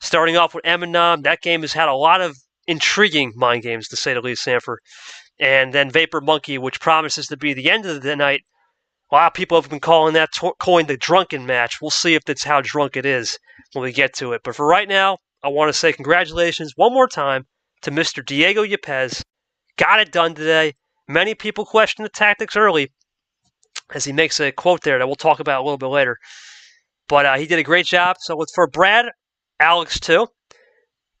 Starting off with Eminem. That game has had a lot of intriguing mind games, to say the least, Sanford. And then Vapor Monkey, which promises to be the end of the night. A lot of people have been calling that coin the drunken match. We'll see if that's how drunk it is when we get to it. But for right now, I want to say congratulations one more time to Mr. Diego Yepez. Got it done today. Many people questioned the tactics early, as he makes a quote there that we'll talk about a little bit later. But he did a great job. So it's for Brad, Alex too,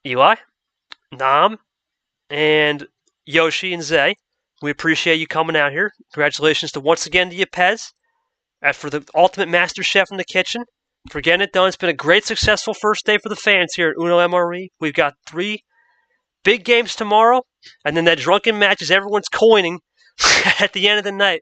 Eli, Nam, and Yoshi and Zay. We appreciate you coming out here. Congratulations to once again to Yepez for the ultimate master chef in the kitchen. For getting it done. It's been a great, successful first day for the fans here at Uno MRE. We've got 3 big games tomorrow, and then that drunken match is everyone's coining at the end of the night.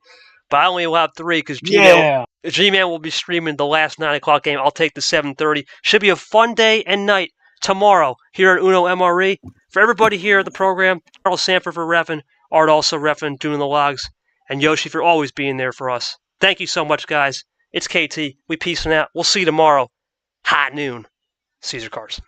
But I only will have 3 because G-Man will be streaming the last 9 o'clock game. I'll take the 7:30. Should be a fun day and night tomorrow here at Uno MRE. For everybody here at the program, Charles Sanford for reffing, Art also reffing, doing the logs, and Yoshi for always being there for us. Thank you so much, guys. It's KT. We peacing out. We'll see you tomorrow. High noon. Caesar Carson.